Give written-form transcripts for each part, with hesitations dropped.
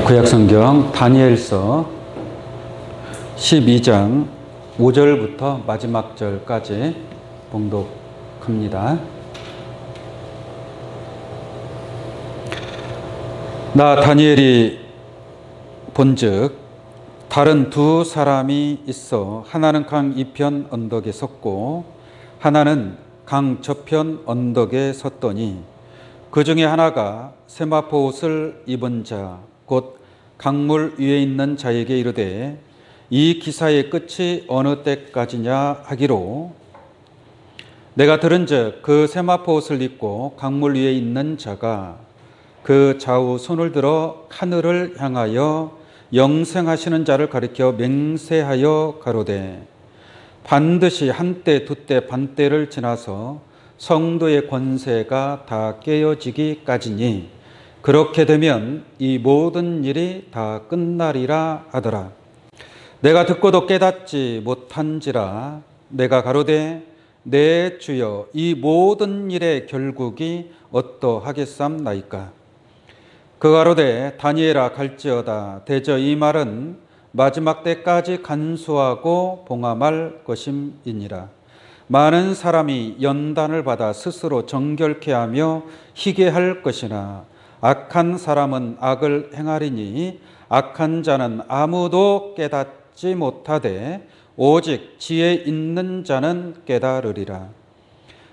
구약성경 다니엘서 12장 5절부터 마지막 절까지 봉독합니다. 나 다니엘이 본즉 다른 두 사람이 있어 하나는 강 이편 언덕에 섰고 하나는 강 저편 언덕에 섰더니 그 중에 하나가 세마포 옷을 입은 자 곧 강물 위에 있는 자에게 이르되 이 기사의 끝이 어느 때까지냐 하기로 내가 들은즉 그 세마포 옷을 입고 강물 위에 있는 자가 그 좌우 손을 들어 하늘을 향하여 영생하시는 자를 가리켜 맹세하여 가로되 반드시 한때 두때 반때를 지나서 성도의 권세가 다 깨어지기까지니 그렇게 되면 이 모든 일이 다 끝나리라 하더라. 내가 듣고도 깨닫지 못한지라 내가 가로되 내 주여 이 모든 일의 결국이 어떠하겠삼나이까. 그 가로되 다니엘아 갈지어다. 대저 이 말은 마지막 때까지 간수하고 봉함할 것임이니라. 많은 사람이 연단을 받아 스스로 정결케 하며 희게 할 것이나 악한 사람은 악을 행하리니 악한 자는 아무도 깨닫지 못하되 오직 지혜 있는 자는 깨달으리라.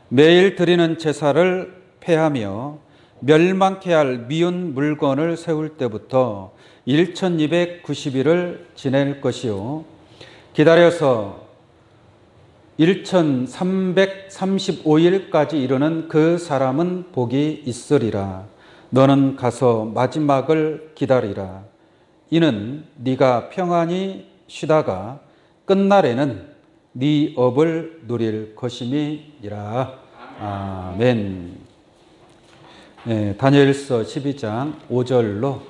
매일 드리는 제사를 폐하며 멸망케 할 미운 물건을 세울 때부터 1290일을 지낼 것이요 기다려서 1335일까지 이르는 그 사람은 복이 있으리라. 너는 가서 마지막을 기다리라. 이는 네가 평안히 쉬다가 끝날에는 네 업을 누릴 것임이니라. 아멘. 네, 다니엘서 12장 5절로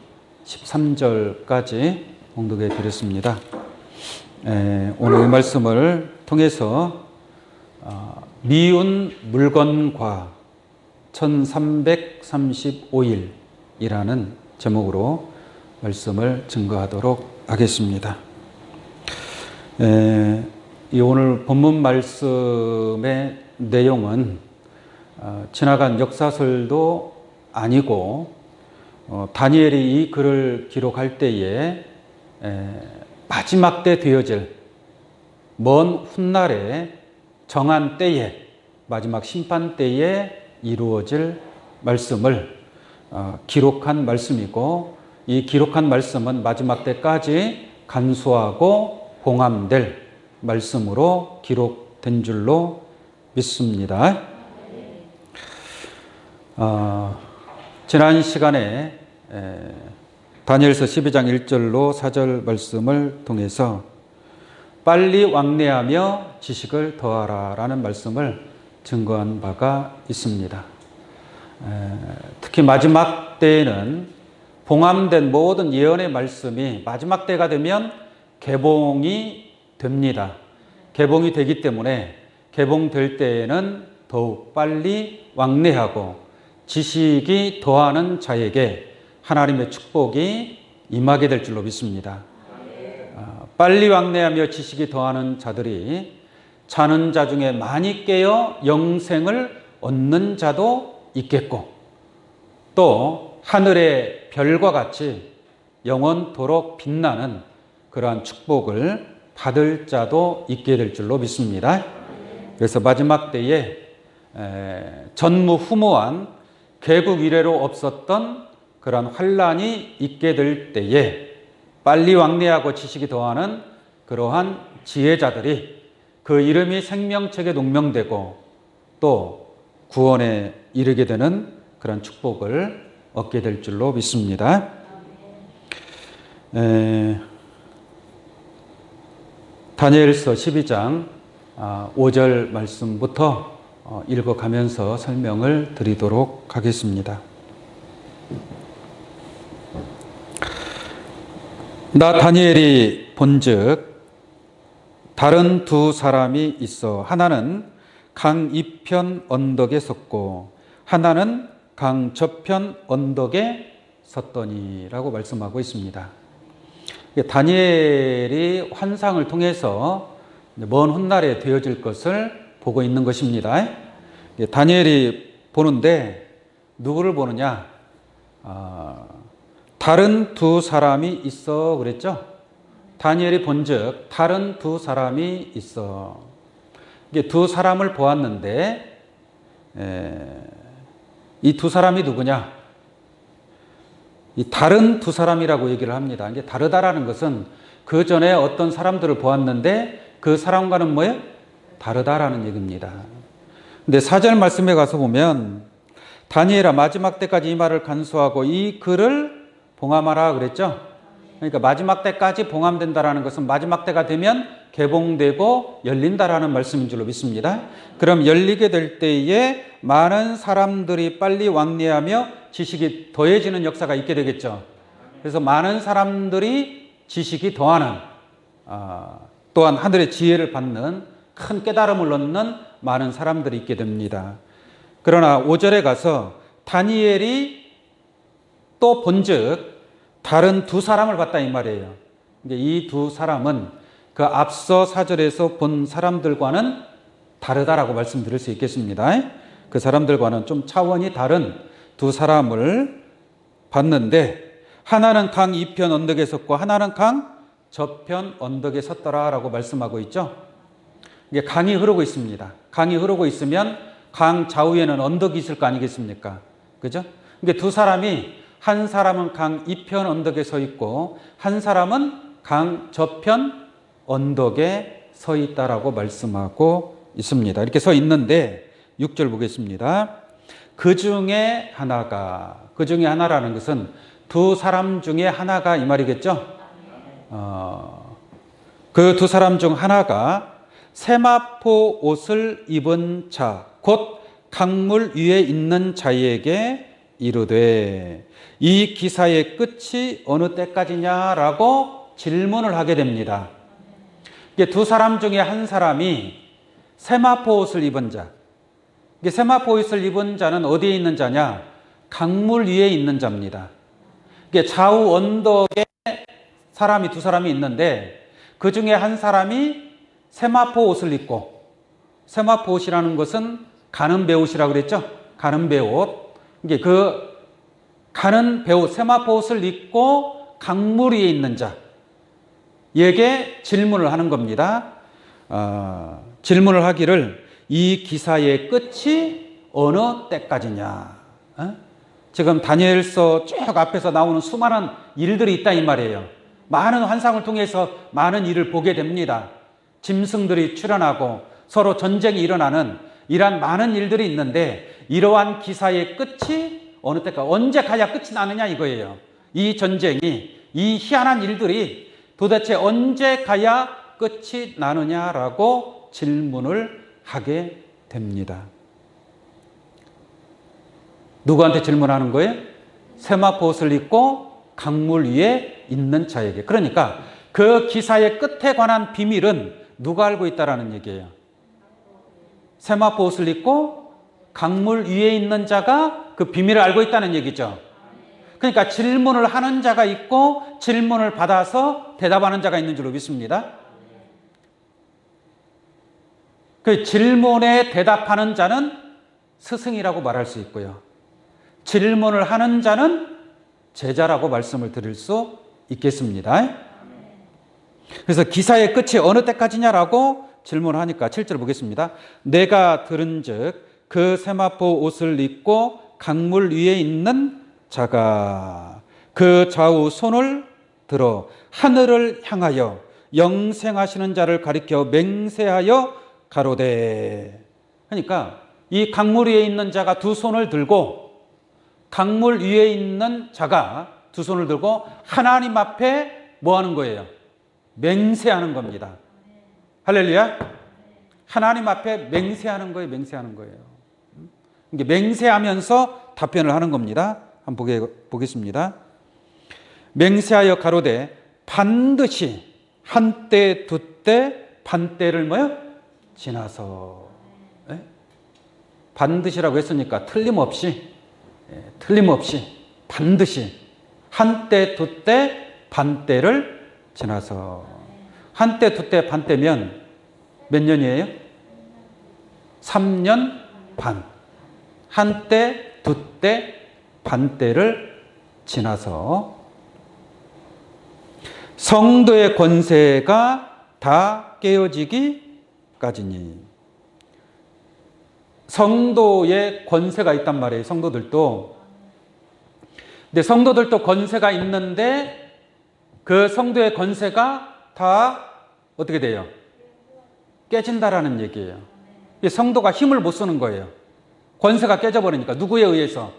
13절까지 봉독해 드렸습니다. 오늘 이 말씀을 통해서 미운 물건과 1335일이라는 제목으로 말씀을 증거하도록 하겠습니다. 이 오늘 본문 말씀의 내용은 지나간 역사설도 아니고 다니엘이 이 글을 기록할 때에 마지막 때 되어질 먼 훗날에 정한 때에 마지막 심판 때에 이루어질 말씀을 기록한 말씀이고 이 기록한 말씀은 마지막 때까지 간수하고 봉함될 말씀으로 기록된 줄로 믿습니다. 지난 시간에 다니엘서 12장 1절로 4절 말씀을 통해서 빨리 왕래하며 지식을 더하라 라는 말씀을 증거한 바가 있습니다. 특히 마지막 때에는 봉함된 모든 예언의 말씀이 마지막 때가 되면 개봉이 됩니다. 개봉이 되기 때문에 개봉될 때에는 더욱 빨리 왕래하고 지식이 더하는 자에게 하나님의 축복이 임하게 될 줄로 믿습니다. 빨리 왕래하며 지식이 더하는 자들이 자는 자 중에 많이 깨어 영생을 얻는 자도 있겠고 또 하늘의 별과 같이 영원토록 빛나는 그러한 축복을 받을 자도 있게 될 줄로 믿습니다. 그래서 마지막 때에 전무후무한 개국 이래로 없었던 그러한 환란이 있게 될 때에 빨리 왕래하고 지식이 더하는 그러한 지혜자들이 그 이름이 생명책에 농명되고 또 구원에 이르게 되는 그런 축복을 얻게 될 줄로 믿습니다. 다니엘서 12장 5절 말씀부터 읽어가면서 설명을 드리도록 하겠습니다. 나 다니엘이 본즉 다른 두 사람이 있어 하나는 강 이편 언덕에 섰고 하나는 강 저편 언덕에 섰더니라고 말씀하고 있습니다. 다니엘이 환상을 통해서 먼 훗날에 되어질 것을 보고 있는 것입니다. 다니엘이 보는데 누구를 보느냐? 다른 두 사람이 있어 그랬죠? 다니엘이 본즉 다른 두 사람이 있어. 이게 두 사람을 보았는데 이 두 사람이 누구냐? 이 다른 두 사람이라고 얘기를 합니다. 이게 다르다라는 것은 그 전에 어떤 사람들을 보았는데 그 사람과는 뭐예요? 다르다라는 얘기입니다. 근데 4절 말씀에 가서 보면 다니엘아 마지막 때까지 이 말을 간수하고 이 글을 봉함하라 그랬죠? 그러니까 마지막 때까지 봉함된다라는 것은 마지막 때가 되면 개봉되고 열린다라는 말씀인 줄로 믿습니다. 그럼 열리게 될 때에 많은 사람들이 빨리 왕래하며 지식이 더해지는 역사가 있게 되겠죠. 그래서 많은 사람들이 지식이 더하는 또한 하늘의 지혜를 받는 큰 깨달음을 얻는 많은 사람들이 있게 됩니다. 그러나 5절에 가서 다니엘이 또 본즉 다른 두 사람을 봤다 이 말이에요. 이 두 사람은 그 앞서 4절에서 본 사람들과는 다르다라고 말씀드릴 수 있겠습니다. 그 사람들과는 좀 차원이 다른 두 사람을 봤는데 하나는 강 이편 언덕에 섰고 하나는 강 저편 언덕에 섰더라라고 말씀하고 있죠. 이게 강이 흐르고 있습니다. 강이 흐르고 있으면 강 좌우에는 언덕이 있을 거 아니겠습니까? 그죠? 이게 두 사람이 한 사람은 강 이편 언덕에 서 있고 한 사람은 강 저편 언덕에 서 있다라고 말씀하고 있습니다. 이렇게 서 있는데 6절 보겠습니다. 그 중에 하나라는 것은 두 사람 중에 하나가 이 말이겠죠? 그 두 사람 중 하나가 세마포 옷을 입은 자, 곧 강물 위에 있는 자에게 이르되 이 기사의 끝이 어느 때까지냐라고 질문을 하게 됩니다. 이게 두 사람 중에 한 사람이 세마포 옷을 입은 자. 이게 세마포 옷을 입은 자는 어디에 있는 자냐? 강물 위에 있는 자입니다. 이게 좌우 언덕에 두 사람이 있는데 그 중에 한 사람이 세마포 옷을 입고, 세마포 옷이라는 것은 가는 배옷이라고 그랬죠? 가는 배옷. 이게 그 가는 배옷, 세마포 옷을 입고 강물 위에 있는 자에게 질문을 하는 겁니다. 질문을 하기를 이 기사의 끝이 어느 때까지냐? 지금 다니엘서 쭉 앞에서 나오는 수많은 일들이 있다 이 말이에요. 많은 환상을 통해서 많은 일을 보게 됩니다. 짐승들이 출현하고 서로 전쟁이 일어나는 이러한 많은 일들이 있는데 이러한 기사의 끝이 어느 때까지, 언제 가야 끝이 나느냐 이거예요. 이 전쟁이, 이 희한한 일들이 도대체 언제 가야 끝이 나느냐라고 질문을 하게 됩니다. 누구한테 질문하는 거예요? 세마포 옷을 입고 강물 위에 있는 자에게. 그러니까 그 기사의 끝에 관한 비밀은 누가 알고 있다라는 얘기예요? 세마포 옷을 입고 강물 위에 있는 자가 그 비밀을 알고 있다는 얘기죠. 그러니까 질문을 하는 자가 있고 질문을 받아서 대답하는 자가 있는 줄로 믿습니다. 그 질문에 대답하는 자는 스승이라고 말할 수 있고요. 질문을 하는 자는 제자라고 말씀을 드릴 수 있겠습니다. 그래서 기사의 끝이 어느 때까지냐라고 질문하니까 7절 보겠습니다. 내가 들은즉 그 세마포 옷을 입고 강물 위에 있는 자가 그 좌우 손을 들어 하늘을 향하여 영생하시는 자를 가리켜 맹세하여 가로되. 그러니까 이 강물 위에 있는 자가 두 손을 들고, 강물 위에 있는 자가 두 손을 들고 하나님 앞에 뭐 하는 거예요? 맹세하는 겁니다. 할렐루야. 하나님 앞에 맹세하는 거예요. 맹세하는 거예요. 이게 맹세하면서 답변을 하는 겁니다. 한번 보겠습니다. 맹세하여 가로되 반드시 한때 두때 반때를 뭐요? 지나서. 네? 반드시라고 했으니까 틀림없이 반드시 한때 두때 반때를 지나서. 한때 두때 반때면 몇 년이에요? 3년 반. 한때 두때 반때를 지나서 성도의 권세가 다 깨어지기까지니. 성도의 권세가 있단 말이에요. 성도들도. 근데 성도들도 권세가 있는데 그 성도의 권세가 다 어떻게 돼요? 깨진다라는 얘기예요. 성도가 힘을 못 쓰는 거예요. 권세가 깨져버리니까. 누구에 의해서?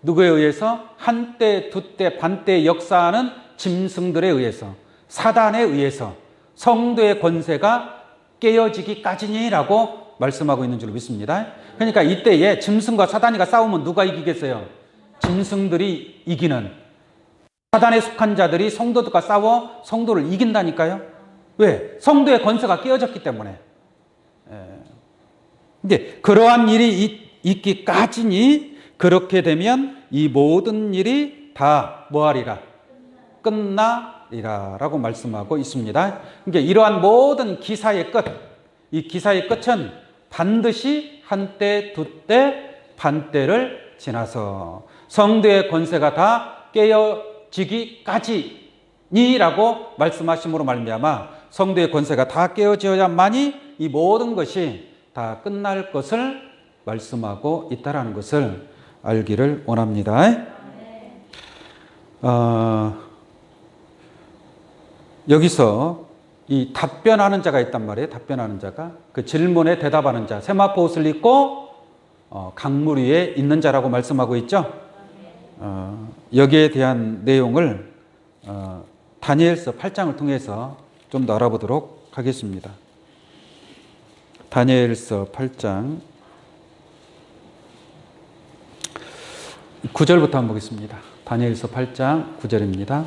누구에 의해서? 한때, 두때, 반때 역사하는 짐승들에 의해서, 사단에 의해서 성도의 권세가 깨어지기까지니라고 말씀하고 있는 줄로 믿습니다. 그러니까 이때에 짐승과 사단이가 싸우면 누가 이기겠어요? 짐승들이 이기는. 사단에 속한 자들이 성도들과 싸워 성도를 이긴다니까요. 왜? 성도의 권세가 깨어졌기 때문에. 근데 그러한 일이 있기까지니 그렇게 되면 이 모든 일이 다 뭐하리라? 끝나리라 라고 말씀하고 있습니다. 그러니까 이러한 모든 기사의 끝, 이 기사의 끝은 반드시 한때, 두때, 반때를 지나서 성도의 권세가 다 깨어지기까지니라고 말씀하심으로 말미암아 성도의 권세가 다 깨어져야만이 이 모든 것이 다 끝날 것을 말씀하고 있다라는 것을 알기를 원합니다. 여기서 이 답변하는 자가 있단 말이에요. 답변하는 자가. 그 질문에 대답하는 자. 세마포 옷을 입고 강물 위에 있는 자라고 말씀하고 있죠. 여기에 대한 내용을 다니엘서 8장을 통해서 좀 더 알아보도록 하겠습니다. 다니엘서 8장 9절부터 한번 보겠습니다. 다니엘서 8장 9절입니다.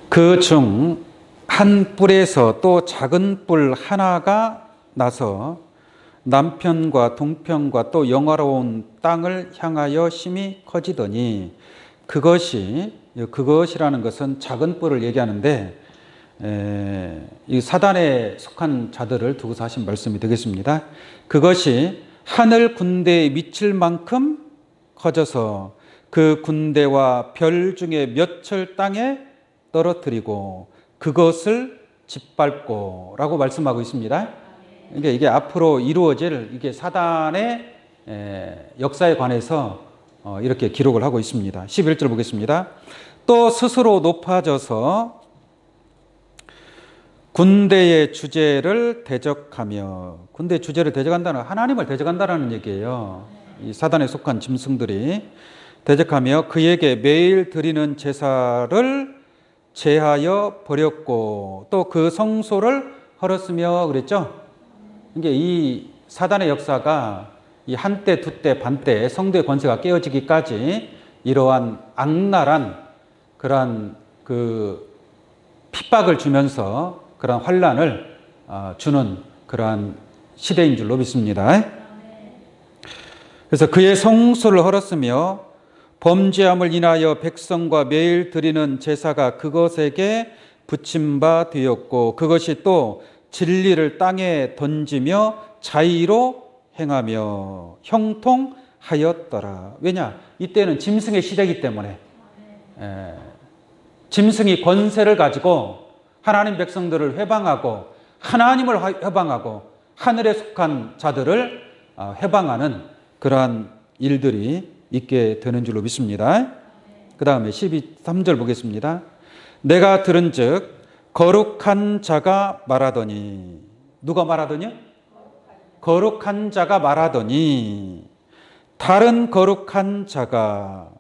그 중 한 뿔에서 또 작은 뿔 하나가 나서 남편과 동편과 또 영화로운 땅을 향하여 심히 커지더니 그것이라는 것은 작은 뿔을 얘기하는데 이 사단에 속한 자들을 두고서 하신 말씀이 되겠습니다. 그것이 하늘 군대에 미칠 만큼 커져서 그 군대와 별 중에 몇철 땅에 떨어뜨리고 그것을 짓밟고 라고 말씀하고 있습니다. 그러니까 이게 앞으로 이루어질 이게 사단의 역사에 관해서 이렇게 기록을 하고 있습니다. 11절 보겠습니다. 또 스스로 높아져서 군대의 주제를 대적하며, 군대의 주제를 대적한다는 하나님을 대적한다는 얘기예요. 이 사단에 속한 짐승들이 대적하며 그에게 매일 드리는 제사를 제하여 버렸고 또 그 성소를 헐었으며 그랬죠. 이게 이 사단의 역사가 이 한때, 두때, 반때 성도의 권세가 깨어지기까지 이러한 악랄한 그러한 그 핍박을 주면서 그러한 환란을 주는 그러한 시대인 줄로 믿습니다. 그래서 그의 성소를 헐었으며 범죄함을 인하여 백성과 매일 드리는 제사가 그것에게 붙임 바 되었고 그것이 또 진리를 땅에 던지며 자의로 행하며 형통하였더라. 왜냐? 이때는 짐승의 시대이기 때문에 짐승이 권세를 가지고 하나님 백성들을 회방하고 하나님을 회방하고 하늘에 속한 자들을 회방하는 그러한 일들이 있게 되는 줄로 믿습니다. 그 다음에 13절 보겠습니다. 내가 들은즉 거룩한 자가 말하더니, 누가 말하더니요? 거룩한 자가 말하더니 다른 거룩한 자가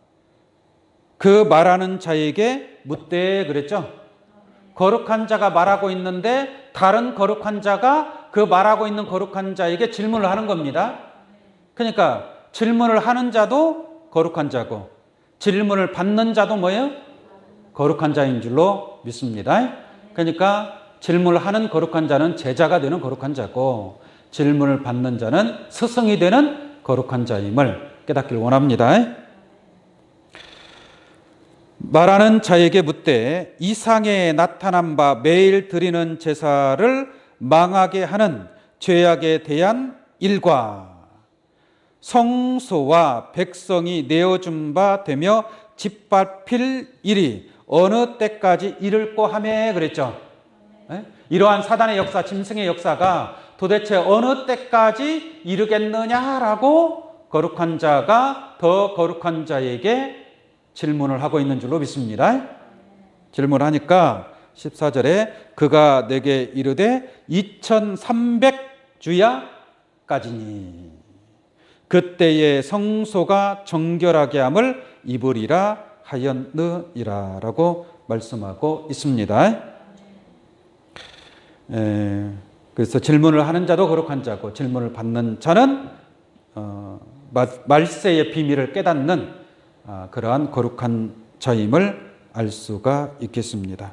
그 말하는 자에게 묻되 그랬죠? 거룩한 자가 말하고 있는데 다른 거룩한 자가 그 말하고 있는 거룩한 자에게 질문을 하는 겁니다. 그러니까 질문을 하는 자도 거룩한 자고 질문을 받는 자도 뭐예요? 거룩한 자인 줄로 믿습니다. 그러니까 질문을 하는 거룩한 자는 제자가 되는 거룩한 자고 질문을 받는 자는 스승이 되는 거룩한 자임을 깨닫기를 원합니다. 말하는 자에게 묻되 이상에 나타난 바 매일 드리는 제사를 망하게 하는 죄악에 대한 일과 성소와 백성이 내어준 바 되며 짓밟힐 일이 어느 때까지 이를꼬 하매 그랬죠. 이러한 사단의 역사, 짐승의 역사가 도대체 어느 때까지 이르겠느냐라고 거룩한 자가 더 거룩한 자에게 질문을 하고 있는 줄로 믿습니다. 질문하니까 14절에 그가 내게 이르되 2300주야까지니 그때의 성소가 정결하게 함을 입으리라 하였느니라 라고 말씀하고 있습니다. 그래서 질문을 하는 자도 거룩한 자고 질문을 받는 자는 말세의 비밀을 깨닫는 그러한 거룩한 자임을 알 수가 있겠습니다.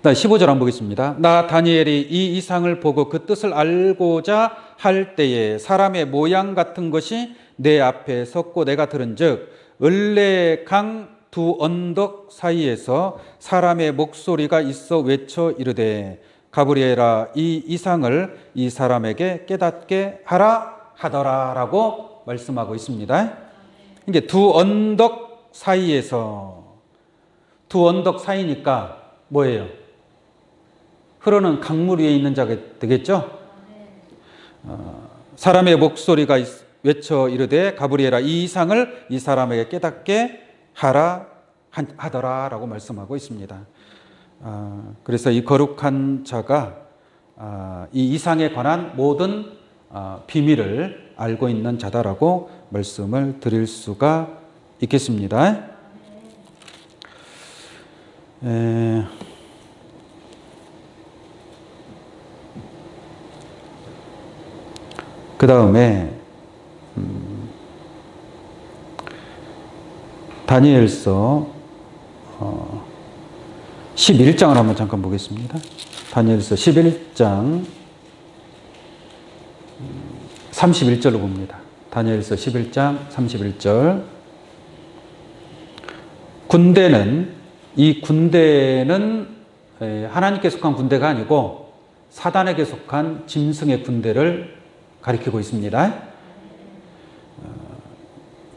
15절 한번 보겠습니다. 나 다니엘이 이 이상을 보고 그 뜻을 알고자 할 때에 사람의 모양 같은 것이 내 앞에 섰고 내가 들은즉 을레 강 두 언덕 사이에서 사람의 목소리가 있어 외쳐 이르되 가브리엘아 이 이상을 이 사람에게 깨닫게 하라 하더라라고 말씀하고 있습니다. 이게 두 언덕 사이에서 두 언덕 사이니까 뭐예요? 흐르는 강물 위에 있는 자가 되겠죠? 사람의 목소리가 외쳐 이르되 가브리엘아 이 이상을 이 사람에게 깨닫게 하라 하더라라고 말씀하고 있습니다. 그래서 이 거룩한 자가 이 이상에 관한 모든 비밀을 알고 있는 자다라고 말씀을 드릴 수가 있겠습니다. 그 다음에 다니엘서 11장을 한번 잠깐 보겠습니다. 다니엘서 11장 31절로 봅니다. 다니엘서 11장 31절 이 군대는 하나님께 속한 군대가 아니고 사단에게 속한 짐승의 군대를 가리키고 있습니다.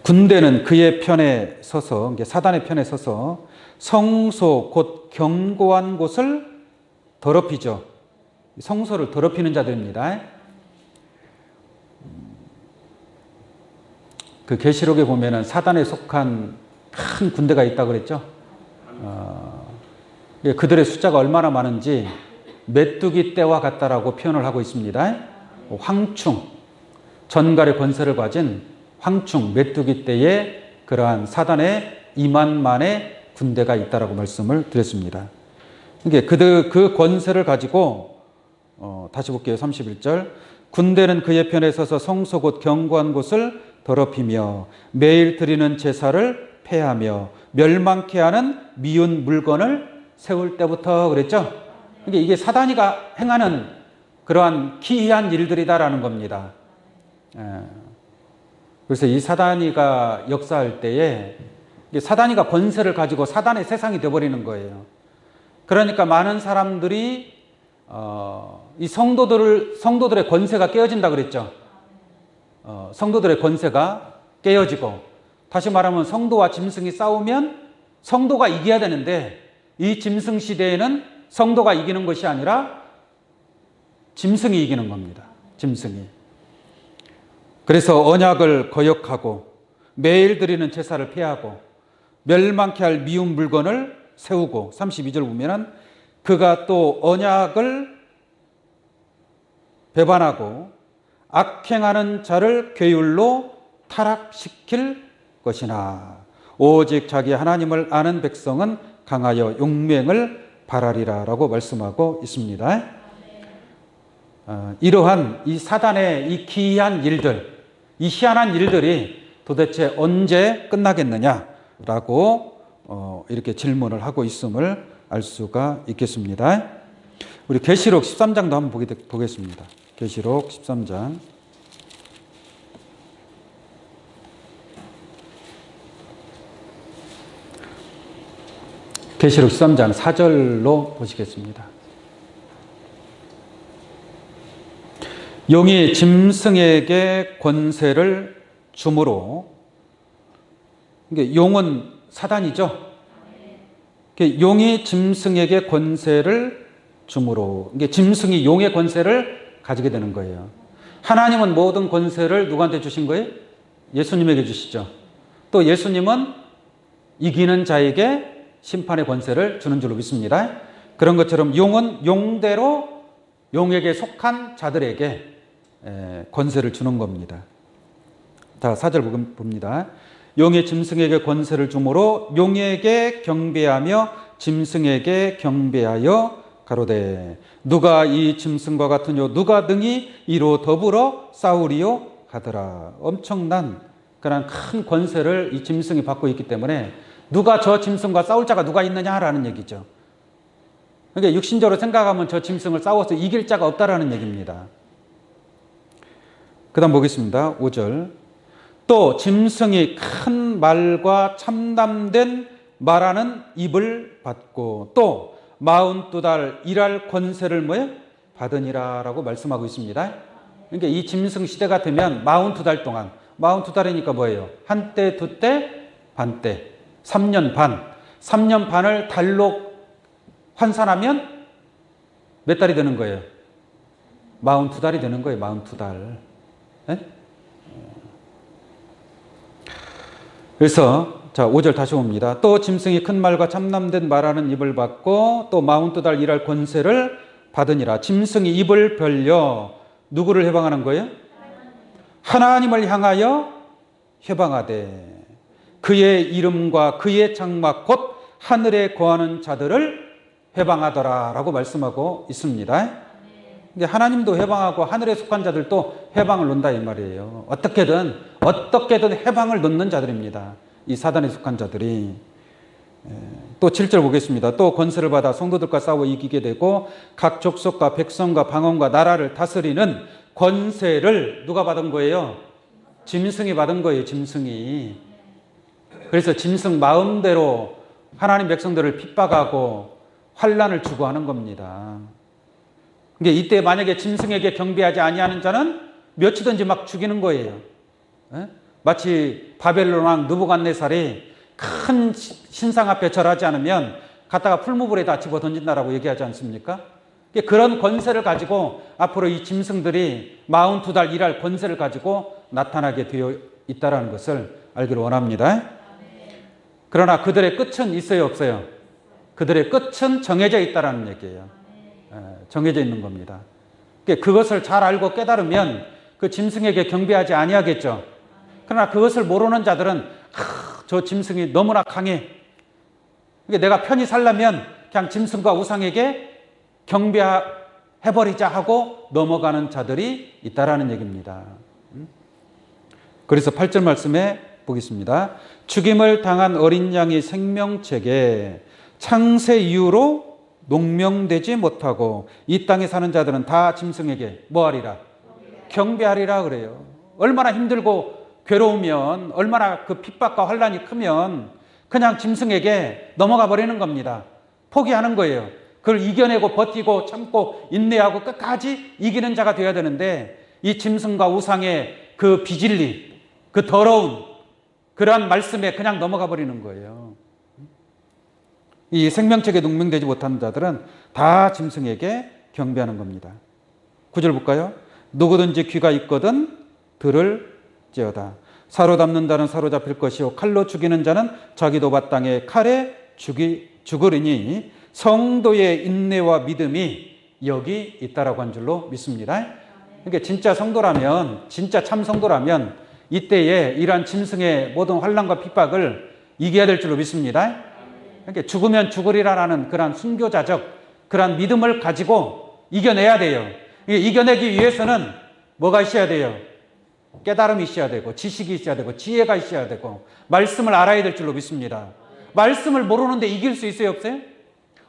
군대는 그의 편에 서서 사단의 편에 서서 성소 곧 견고한 곳을 더럽히죠. 성소를 더럽히는 자들입니다. 그 계시록에 보면은 사단에 속한 큰 군대가 있다고 그랬죠. 그들의 숫자가 얼마나 많은지 메뚜기 떼와 같다라고 표현을 하고 있습니다. 황충, 전갈의 권세를 가진 황충, 메뚜기 떼의 그러한 사단의 2만만의 군대가 있다라고 말씀을 드렸습니다. 이게 그 권세를 가지고 다시 볼게요. 31절 군대는 그의 편에 서서 성소 곧 견고한 곳을 더럽히며 매일 드리는 제사를 폐하며 멸망케 하는 미운 물건을 세울 때부터 그랬죠. 이게 사단이가 행하는 그러한 기이한 일들이다라는 겁니다. 그래서 이 사단이가 역사할 때에 사단이가 권세를 가지고 사단의 세상이 되어버리는 거예요. 그러니까 많은 사람들이 이 성도들의 권세가 깨어진다 그랬죠. 성도들의 권세가 깨어지고 다시 말하면 성도와 짐승이 싸우면 성도가 이겨야 되는데 이 짐승 시대에는 성도가 이기는 것이 아니라 짐승이 이기는 겁니다. 짐승이. 그래서 언약을 거역하고 매일 드리는 제사를 폐하고 멸망케 할 미운 물건을 세우고 32절 보면은 그가 또 언약을 배반하고 악행하는 자를 괴율로 타락시킬 것이나 오직 자기 하나님을 아는 백성은 강하여 용맹을 발하리라 라고 말씀하고 있습니다. 이러한 이 사단의 이 기이한 일들, 이 희한한 일들이 도대체 언제 끝나겠느냐라고 이렇게 질문을 하고 있음을 알 수가 있겠습니다. 우리 계시록 13장도 한번 보겠습니다. 계시록 13장. 계시록 13장 4절로 보시겠습니다. 용이 짐승에게 권세를 주므로, 용은 사단이죠. 용이 짐승에게 권세를 주므로, 짐승이 용의 권세를 가지게 되는 거예요. 하나님은 모든 권세를 누구한테 주신 거예요? 예수님에게 주시죠. 또 예수님은 이기는 자에게 심판의 권세를 주는 줄로 믿습니다. 그런 것처럼 용은 용대로 용에게 속한 자들에게 권세를 주는 겁니다. 자, 4절 봅니다. 용이 짐승에게 권세를 주므로 용에게 경배하며 짐승에게 경배하여 가로되 누가 이 짐승과 같으뇨 누가 능히 이로 더불어 싸우리요 하더라. 엄청난 그런 큰 권세를 이 짐승이 받고 있기 때문에 누가 저 짐승과 싸울 자가 누가 있느냐라는 얘기죠. 그러니까 육신적으로 생각하면 저 짐승을 싸워서 이길 자가 없다라는 얘기입니다. 그 다음 보겠습니다. 5절. 또 짐승이 큰 말과 참담된 말하는 입을 받고 또 42달 일할 권세를 뭐예요? 받으니라 라고 말씀하고 있습니다. 그러니까 이 짐승 시대가 되면 42달 동안, 42달이니까 뭐예요? 한때, 두때, 반때, 3년 반. 3년 반을 달로 환산하면 몇 달이 되는 거예요? 42달이 되는 거예요. 42달. 네? 그래서 자 5절 다시 봅니다. 또 짐승이 큰 말과 참남된 말하는 입을 받고 또 42달 일할 권세를 받으니라. 짐승이 입을 벌려 누구를 해방하는 거예요? 하나님을 향하여 해방하되 그의 이름과 그의 장막 곧 하늘에 거하는 자들을 해방하더라 라고 말씀하고 있습니다. 하나님도 해방하고 하늘에 속한 자들도 해방을 놓는다 이 말이에요. 어떻게든 해방을 놓는 자들입니다. 이 사단에 속한 자들이. 또 7절 보겠습니다. 또 권세를 받아 성도들과 싸워 이기게 되고 각 족속과 백성과 방언과 나라를 다스리는 권세를 누가 받은 거예요? 짐승이 받은 거예요. 짐승이. 그래서 짐승 마음대로 하나님 백성들을 핍박하고 환난을 주고 하는 겁니다. 그러니까 이때 만약에 짐승에게 경배하지 아니하는 자는 몇이든지 막 죽이는 거예요. 마치 바벨론 왕 느부갓네살이 큰 신상 앞에 절하지 않으면 갖다가 풀무불에다 집어 던진다라고 얘기하지 않습니까? 그런 권세를 가지고 앞으로 이 짐승들이 42달 일할 권세를 가지고 나타나게 되어 있다는 것을 알기를 원합니다. 그러나 그들의 끝은 있어요, 없어요? 그들의 끝은 정해져 있다는 얘기예요. 정해져 있는 겁니다. 그것을 잘 알고 깨달으면 그 짐승에게 경배하지 아니하겠죠. 그러나 그것을 모르는 자들은 저 짐승이 너무나 강해. 내가 편히 살려면 그냥 짐승과 우상에게 경배해버리자 하고 넘어가는 자들이 있다라는 얘기입니다. 그래서 8절 말씀에 보겠습니다. 죽임을 당한 어린 양이 생명책에 창세 이후로 농명되지 못하고 이 땅에 사는 자들은 다 짐승에게 뭐하리라? 경배하리라 그래요. 얼마나 힘들고 괴로우면, 얼마나 그 핍박과 환난이 크면 그냥 짐승에게 넘어가 버리는 겁니다. 포기하는 거예요. 그걸 이겨내고 버티고 참고 인내하고 끝까지 이기는 자가 되어야 되는데 이 짐승과 우상의 그 비질리, 그 더러운 그러한 말씀에 그냥 넘어가 버리는 거예요. 이 생명책에 농명되지 못하는 자들은 다 짐승에게 경배하는 겁니다. 9절 볼까요? 누구든지 귀가 있거든 들을지어다. 사로잡는 자는 사로잡힐 것이요 칼로 죽이는 자는 자기도 마땅히 칼에 죽으리니 성도의 인내와 믿음이 여기 있다라고 한 줄로 믿습니다. 그러니까 진짜 성도라면, 진짜 참 성도라면 이때에 이러한 짐승의 모든 환난과 핍박을 이겨야 될 줄로 믿습니다. 그러니까 죽으면 죽으리라라는 그런 순교자적 그런 믿음을 가지고 이겨내야 돼요. 이겨내기 위해서는 뭐가 있어야 돼요? 깨달음이 있어야 되고 지식이 있어야 되고 지혜가 있어야 되고 말씀을 알아야 될 줄로 믿습니다. 말씀을 모르는데 이길 수 있어요, 없어요?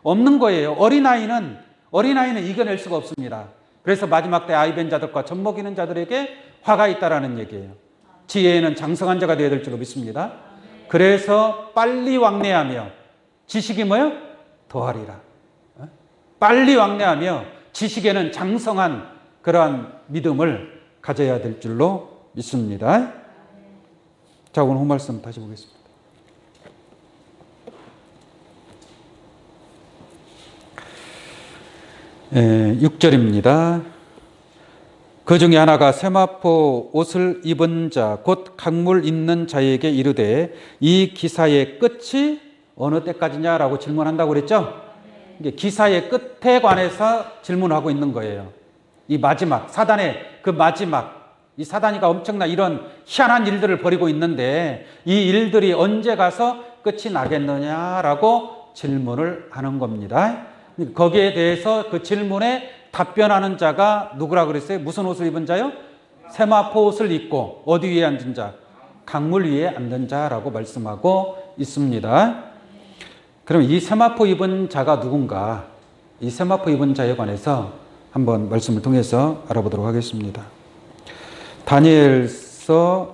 없는 거예요. 어린아이는 이겨낼 수가 없습니다. 그래서 마지막 때 아이벤 자들과 젖먹이는 자들에게 화가 있다라는 얘기예요. 지혜에는 장성한 자가 되어야 될 줄로 믿습니다. 그래서 빨리 왕래하며 지식이 뭐요? 더하리라. 빨리 왕래하며 지식에는 장성한 그러한 믿음을 가져야 될 줄로 믿습니다. 자, 오늘 본 말씀 다시 보겠습니다. 6절입니다. 그 중에 하나가 세마포 옷을 입은 자, 곧 강물 있는 자에게 이르되 이 기사의 끝이 어느 때까지냐라고 질문한다고 그랬죠? 이게 기사의 끝에 관해서 질문하고 있는 거예요. 이 마지막, 사단의 그 마지막, 이 사단이가 엄청난 이런 희한한 일들을 벌이고 있는데 이 일들이 언제 가서 끝이 나겠느냐라고 질문을 하는 겁니다. 거기에 대해서 그 질문에 답변하는 자가 누구라 그랬어요? 무슨 옷을 입은 자요? 세마포 옷을 입고 어디 위에 앉은 자? 강물 위에 앉은 자라고 말씀하고 있습니다. 그럼 이 세마포 입은 자가 누군가? 이 세마포 입은 자에 관해서 한번 말씀을 통해서 알아보도록 하겠습니다. 다니엘서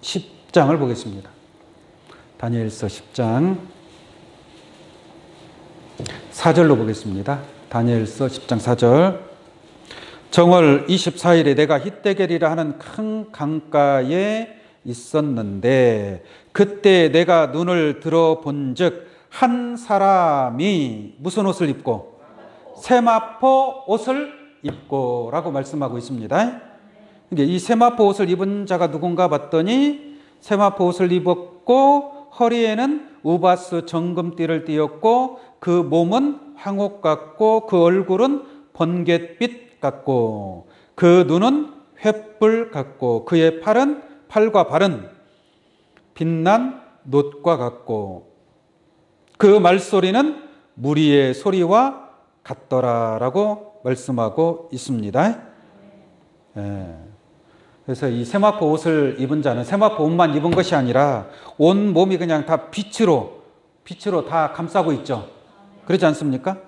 10장을 보겠습니다. 다니엘서 10장 4절로 보겠습니다. 다니엘서 10장 4절. 정월 24일에 내가 히데겔이라 하는 큰 강가에 있었는데 그때 내가 눈을 들어본즉 한 사람이 무슨 옷을 입고? 세마포 옷을 입고라고 말씀하고 있습니다. 이 세마포 옷을 입은 자가 누군가 봤더니 세마포 옷을 입었고 허리에는 우바스 정금띠를 띠었고 그 몸은 황옥 같고 그 얼굴은 번갯빛 같고 그 눈은 횃불 같고 그의 팔과 발은 빛난 놋과 같고 그 말소리는 무리의 소리와 같더라라고 말씀하고 있습니다. 그래서 이 세마포 옷을 입은 자는 세마포 옷만 입은 것이 아니라 온 몸이 그냥 다 빛으로 다 감싸고 있죠. 그렇지 않습니까?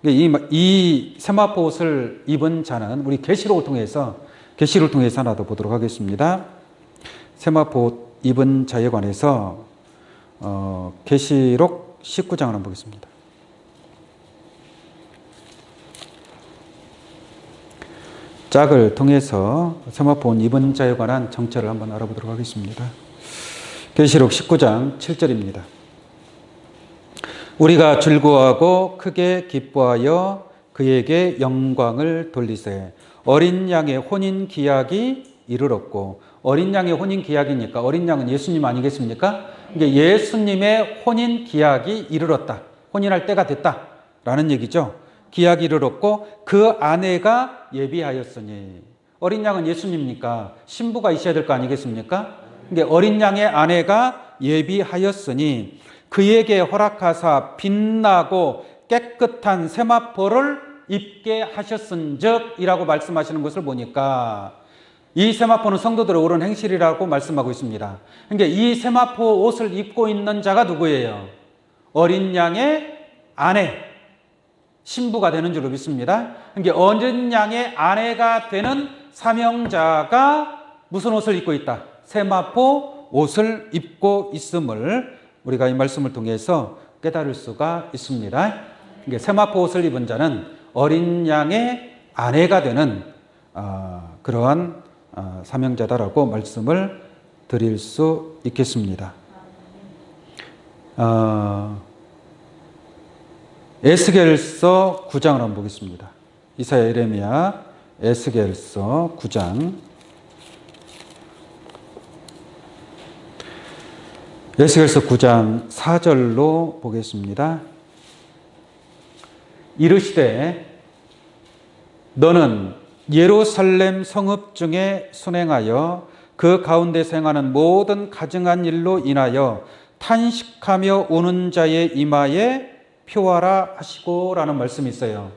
이 세마포 옷을 입은 자는 우리 계시록을 통해서 하나 더 보도록 하겠습니다. 세마포 옷 입은 자에 관해서 계시록 19장을 한번 보겠습니다. 짝을 통해서 세마포 옷 입은 자에 관한 정체를 한번 알아보도록 하겠습니다. 계시록 19장 7절입니다. 우리가 즐거워하고 크게 기뻐하여 그에게 영광을 돌리세. 어린 양의 혼인 기약이 이르렀고, 어린 양의 혼인 기약이니까 어린 양은 예수님 아니겠습니까? 이게 예수님의 혼인 기약이 이르렀다. 혼인할 때가 됐다라는 얘기죠. 기약이 이르렀고 그 아내가 예비하였으니, 어린 양은 예수님이니까 신부가 있어야 될 거 아니겠습니까? 이게 어린 양의 아내가 예비하였으니 그에게 허락하사 빛나고 깨끗한 세마포를 입게 하셨은즉 이라고 말씀하시는 것을 보니까 이 세마포는 성도들의 옳은 행실이라고 말씀하고 있습니다. 그러니까 이 세마포 옷을 입고 있는 자가 누구예요? 어린 양의 아내, 신부가 되는 줄로 믿습니다. 그러니까 어린 양의 아내가 되는 사명자가 무슨 옷을 입고 있다? 세마포 옷을 입고 있음을 우리가 이 말씀을 통해서 깨달을 수가 있습니다. 그러니까 세마포 옷을 입은 자는 어린 양의 아내가 되는 그러한 사명자다라고 말씀을 드릴 수 있겠습니다. 에스겔서 9장을 한번 보겠습니다. 이사야, 예레미야, 에스겔서 9장. 에스겔서 9장 4절로 보겠습니다. 이르시되 너는 예루살렘 성읍 중에 순행하여 그 가운데서 행하는 모든 가증한 일로 인하여 탄식하며 우는 자의 이마에 표하라 하시고라는 말씀이 있어요.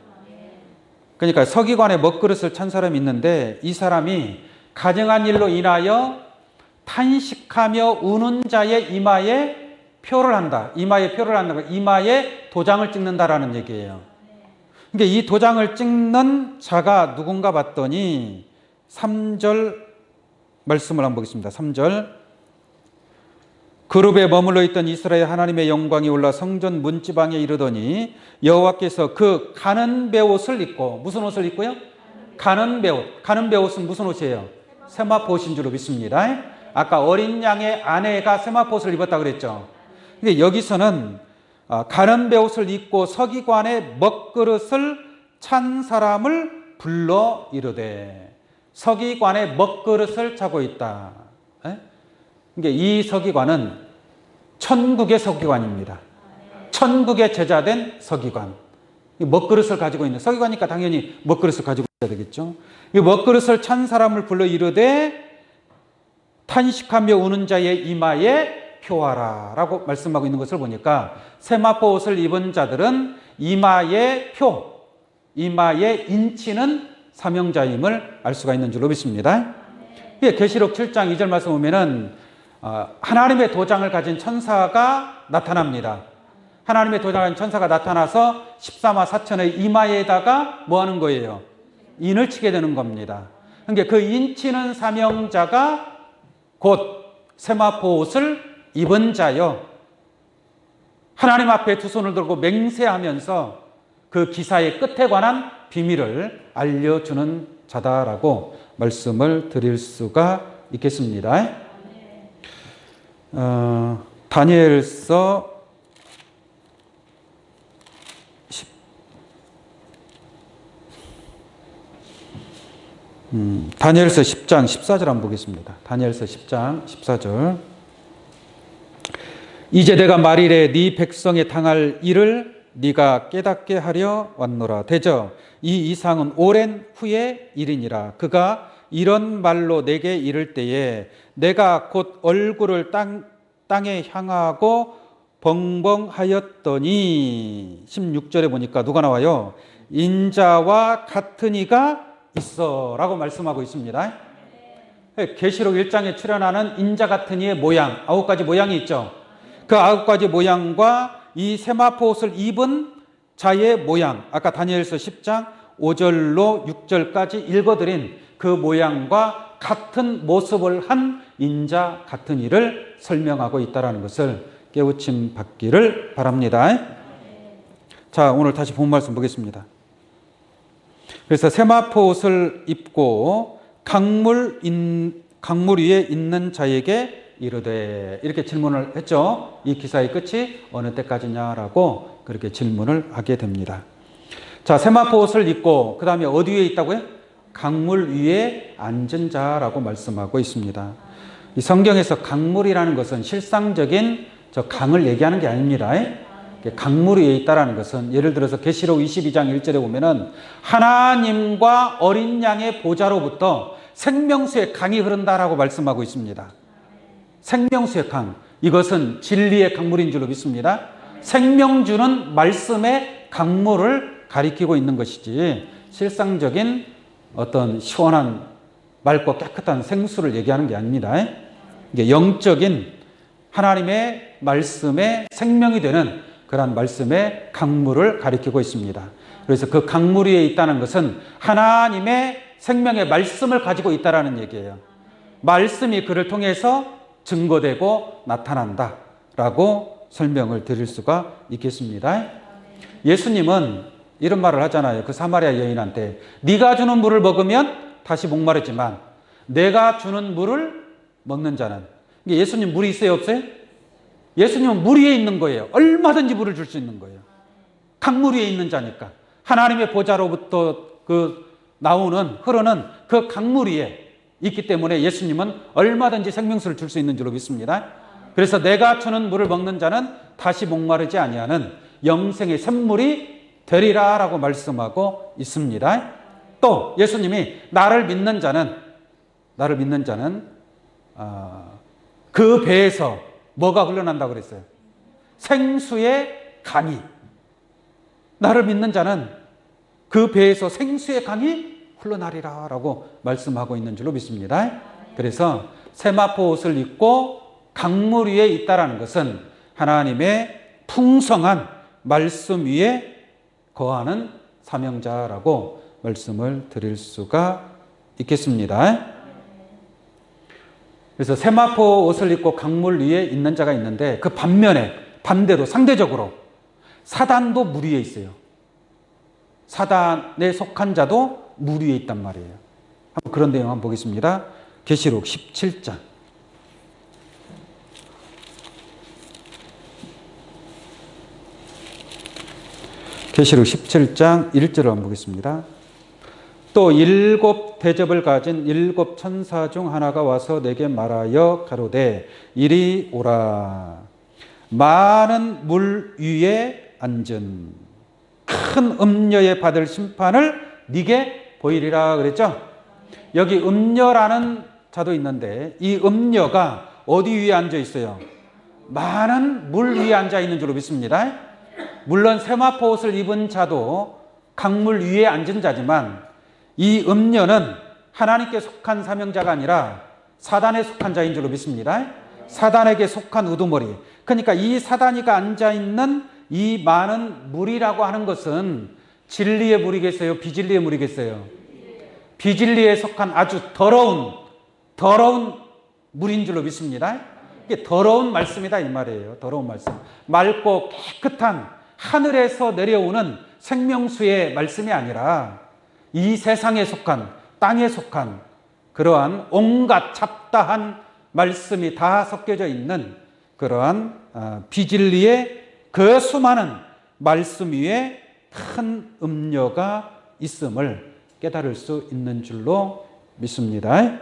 그러니까 서기관의 먹그릇을 찬 사람이 있는데 이 사람이 가증한 일로 인하여 탄식하며 우는 자의 이마에 표를 한다. 이마에 표를 한다. 이마에 도장을 찍는다라는 얘기예요. 그러니까 이 도장을 찍는 자가 누군가 봤더니 3절 말씀을 한번 보겠습니다. 3절. 그룹에 머물러 있던 이스라엘 하나님의 영광이 올라 성전 문지방에 이르더니 여호와께서 그 가는 베옷을 입고, 무슨 옷을 입고요? 가는 베옷. 가는 베옷은 무슨 옷이에요? 세마포 옷인 줄로 믿습니다. 아까 어린 양의 아내가 세마포 옷을 입었다 그랬죠. 근데 여기서는 가는 베옷을 입고 서기관의 먹그릇을 찬 사람을 불러 이르되, 서기관의 먹그릇을 차고 있다. 그러니까 이 서기관은 천국의 서기관입니다. 천국의 제자된 서기관. 먹그릇을 가지고 있는 서기관이니까 당연히 먹그릇을 가지고 있어야 되겠죠. 이 먹그릇을 찬 사람을 불러 이르되 탄식하며 우는 자의 이마에 표하라 라고 말씀하고 있는 것을 보니까 세마포 옷을 입은 자들은 이마에 표, 이마에 인치는 사명자임을 알 수가 있는 줄로 믿습니다. 계시록 7장 2절 말씀 보면은 하나님의 도장을 가진 천사가 나타납니다. 하나님의 도장을 가진 천사가 나타나서 14마 4천의 이마에다가 뭐 하는 거예요? 인을 치게 되는 겁니다. 그러니까 그 인치는 사명자가 곧 세마포 옷을 입은 자요, 하나님 앞에 두 손을 들고 맹세하면서 그 기사의 끝에 관한 비밀을 알려주는 자다라고 말씀을 드릴 수가 있겠습니다. 다니엘서 10장 14절 한번 보겠습니다. 다니엘서 10장 14절. 이제 내가 말이래 네 백성에 당할 일을 네가 깨닫게 하려 왔노라. 대저 이 이상은 오랜 후의 일이니라. 그가 이런 말로 내게 이를 때에 내가 곧 얼굴을 땅에 향하고 벙벙하였더니 16절에 보니까 누가 나와요? 인자와 같은 이가 있어 라고 말씀하고 있습니다. 계시록 1장에 출현하는 인자 같은 이의 모양, 9가지 모양이 있죠. 그 9가지 모양과 이 세마포 옷을 입은 자의 모양, 아까 다니엘서 10장 5절로 6절까지 읽어드린 그 모양과 같은 모습을 한 인자 같은 이를 설명하고 있다는 것을 깨우침 받기를 바랍니다. 자, 오늘 다시 본 말씀 보겠습니다. 그래서 세마포 옷을 입고 강물 위에 있는 자에게 이르되, 이렇게 질문을 했죠. 이 기사의 끝이 어느 때까지냐라고 그렇게 질문을 하게 됩니다. 자, 세마포 옷을 입고 그 다음에 어디 위에 있다고요? 강물 위에 앉은 자라고 말씀하고 있습니다. 이 성경에서 강물이라는 것은 실상적인 저 강을 얘기하는 게 아닙니다. 강물 위에 있다라는 것은 예를 들어서 계시록 22장 1절에 보면은 하나님과 어린 양의 보좌로부터 생명수의 강이 흐른다라고 말씀하고 있습니다. 생명수의 강, 이것은 진리의 강물인 줄로 믿습니다. 생명 주는 말씀의 강물을 가리키고 있는 것이지 실상적인 어떤 시원한 맑고 깨끗한 생수를 얘기하는 게 아닙니다. 이게 영적인 하나님의 말씀의 생명이 되는 그러한 말씀의 강물을 가리키고 있습니다. 그래서 그 강물 위에 있다는 것은 하나님의 생명의 말씀을 가지고 있다는 얘기예요. 말씀이 그를 통해서 증거되고 나타난다라고 설명을 드릴 수가 있겠습니다. 예수님은 이런 말을 하잖아요. 그 사마리아 여인한테 네가 주는 물을 먹으면 다시 목마르지만 내가 주는 물을 먹는 자는, 예수님 물이 있어요, 없어요? 예수님은 물 위에 있는 거예요. 얼마든지 물을 줄 수 있는 거예요. 강물 위에 있는 자니까. 하나님의 보좌로부터 흐르는 그 강물 위에 있기 때문에 예수님은 얼마든지 생명수를 줄 수 있는 줄로 믿습니다. 그래서 내가 주는 물을 먹는 자는 다시 목마르지 아니하는 영생의 샘물이 되리라 라고 말씀하고 있습니다. 또 예수님이 나를 믿는 자는 그 배에서 뭐가 흘러난다고 그랬어요? 생수의 강이. 나를 믿는 자는 그 배에서 생수의 강이 흘러나리라 라고 말씀하고 있는 줄로 믿습니다. 그래서 세마포 옷을 입고 강물 위에 있다라는 것은 하나님의 풍성한 말씀 위에 거하는 사명자라고 말씀을 드릴 수가 있겠습니다. 그래서 세마포 옷을 입고 강물 위에 있는 자가 있는데 그 반면에 반대로 상대적으로 사단도 물 위에 있어요. 사단에 속한 자도 물 위에 있단 말이에요. 한번 그런 내용 한번 보겠습니다. 계시록 17장. 계시록 17장 1절을 한번 보겠습니다. 또 7 대접을 가진 7 천사 중 하나가 와서 내게 말하여 가로되 이리 오라. 많은 물 위에 앉은 큰 음녀에 받을 심판을 네게 보이리라 그랬죠. 여기 음녀라는 자도 있는데 이 음녀가 어디 위에 앉아 있어요? 많은 물 위에 앉아 있는 줄로 믿습니다. 물론 세마포 옷을 입은 자도 강물 위에 앉은 자지만 이 음녀는 하나님께 속한 사명자가 아니라 사단에 속한 자인 줄로 믿습니다. 사단에게 속한 우두머리. 그러니까 이 사단이가 앉아있는 이 많은 물이라고 하는 것은 진리의 물이겠어요? 비진리의 물이겠어요? 비진리에 속한 아주 더러운 물인 줄로 믿습니다. 이게 더러운 말씀이다 이 말이에요. 더러운 말씀. 맑고 깨끗한 하늘에서 내려오는 생명수의 말씀이 아니라 이 세상에 속한, 땅에 속한 그러한 온갖 잡다한 말씀이 다 섞여져 있는 그러한 비진리의 그 수많은 말씀 위에 큰 음녀가 있음을 깨달을 수 있는 줄로 믿습니다.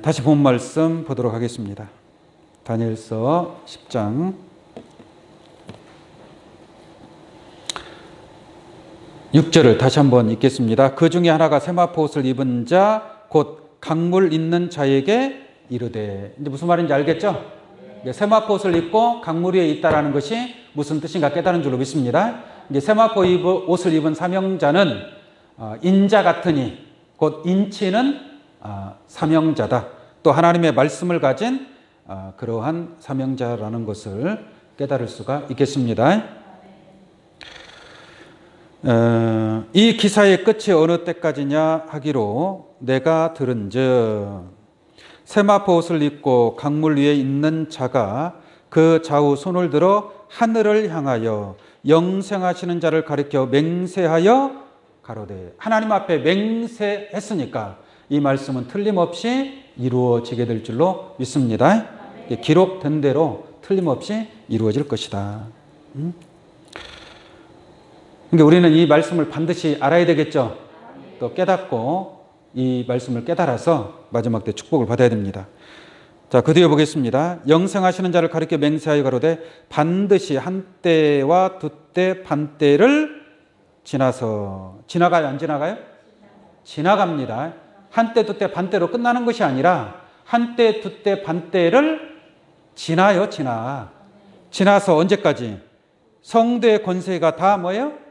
다시 본 말씀 보도록 하겠습니다. 다니엘서 10장 6절을 다시 한번 읽겠습니다. 그 중에 하나가 세마포 옷을 입은 자 곧 강물 있는 자에게 이르되, 이제 무슨 말인지 알겠죠? 세마포 옷을 입고 강물 위에 있다라는 것이 무슨 뜻인가 깨달은 줄로 믿습니다. 이제 세마포 옷을 입은 사명자는 인자 같으니 곧 인치는 사명자다. 또 하나님의 말씀을 가진 그러한 사명자라는 것을 깨달을 수가 있겠습니다. 이 기사의 끝이 어느 때까지냐 하기로 내가 들은즉 세마포 옷을 입고 강물 위에 있는 자가 그 좌우 손을 들어 하늘을 향하여 영생하시는 자를 가리켜 맹세하여 가로되. 하나님 앞에 맹세했으니까 이 말씀은 틀림없이 이루어지게 될 줄로 믿습니다. 기록된 대로 틀림없이 이루어질 것이다. 그러니까 우리는 이 말씀을 반드시 알아야 되겠죠. 또 깨닫고 이 말씀을 깨달아서 마지막 때 축복을 받아야 됩니다. 자, 그 뒤에 보겠습니다. 영생하시는 자를 가리켜 맹세하여 가로되 반드시 한때와 두때 반때를 지나서. 지나가요, 안 지나가요? 지나갑니다. 한때 두때 반때로 끝나는 것이 아니라 한때 두때 반때를 지나요. 지나서 언제까지? 성도의 권세가 다 뭐예요?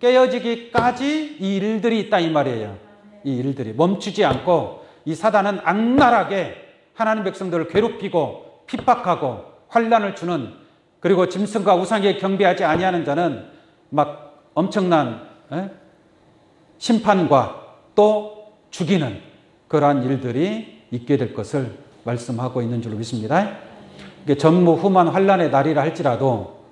깨어지기까지 이 일들이 있다 이 말이에요. 이 일들이 멈추지 않고 이 사단은 악랄하게 하나님 백성들을 괴롭히고 핍박하고 환난을 주는, 그리고 짐승과 우상에 경배하지 아니하는 자는 막 엄청난 심판과 또 죽이는 그러한 일들이 있게 될 것을 말씀하고 있는 줄로 믿습니다. 이게 전무후만 환난의 날이라 할지라도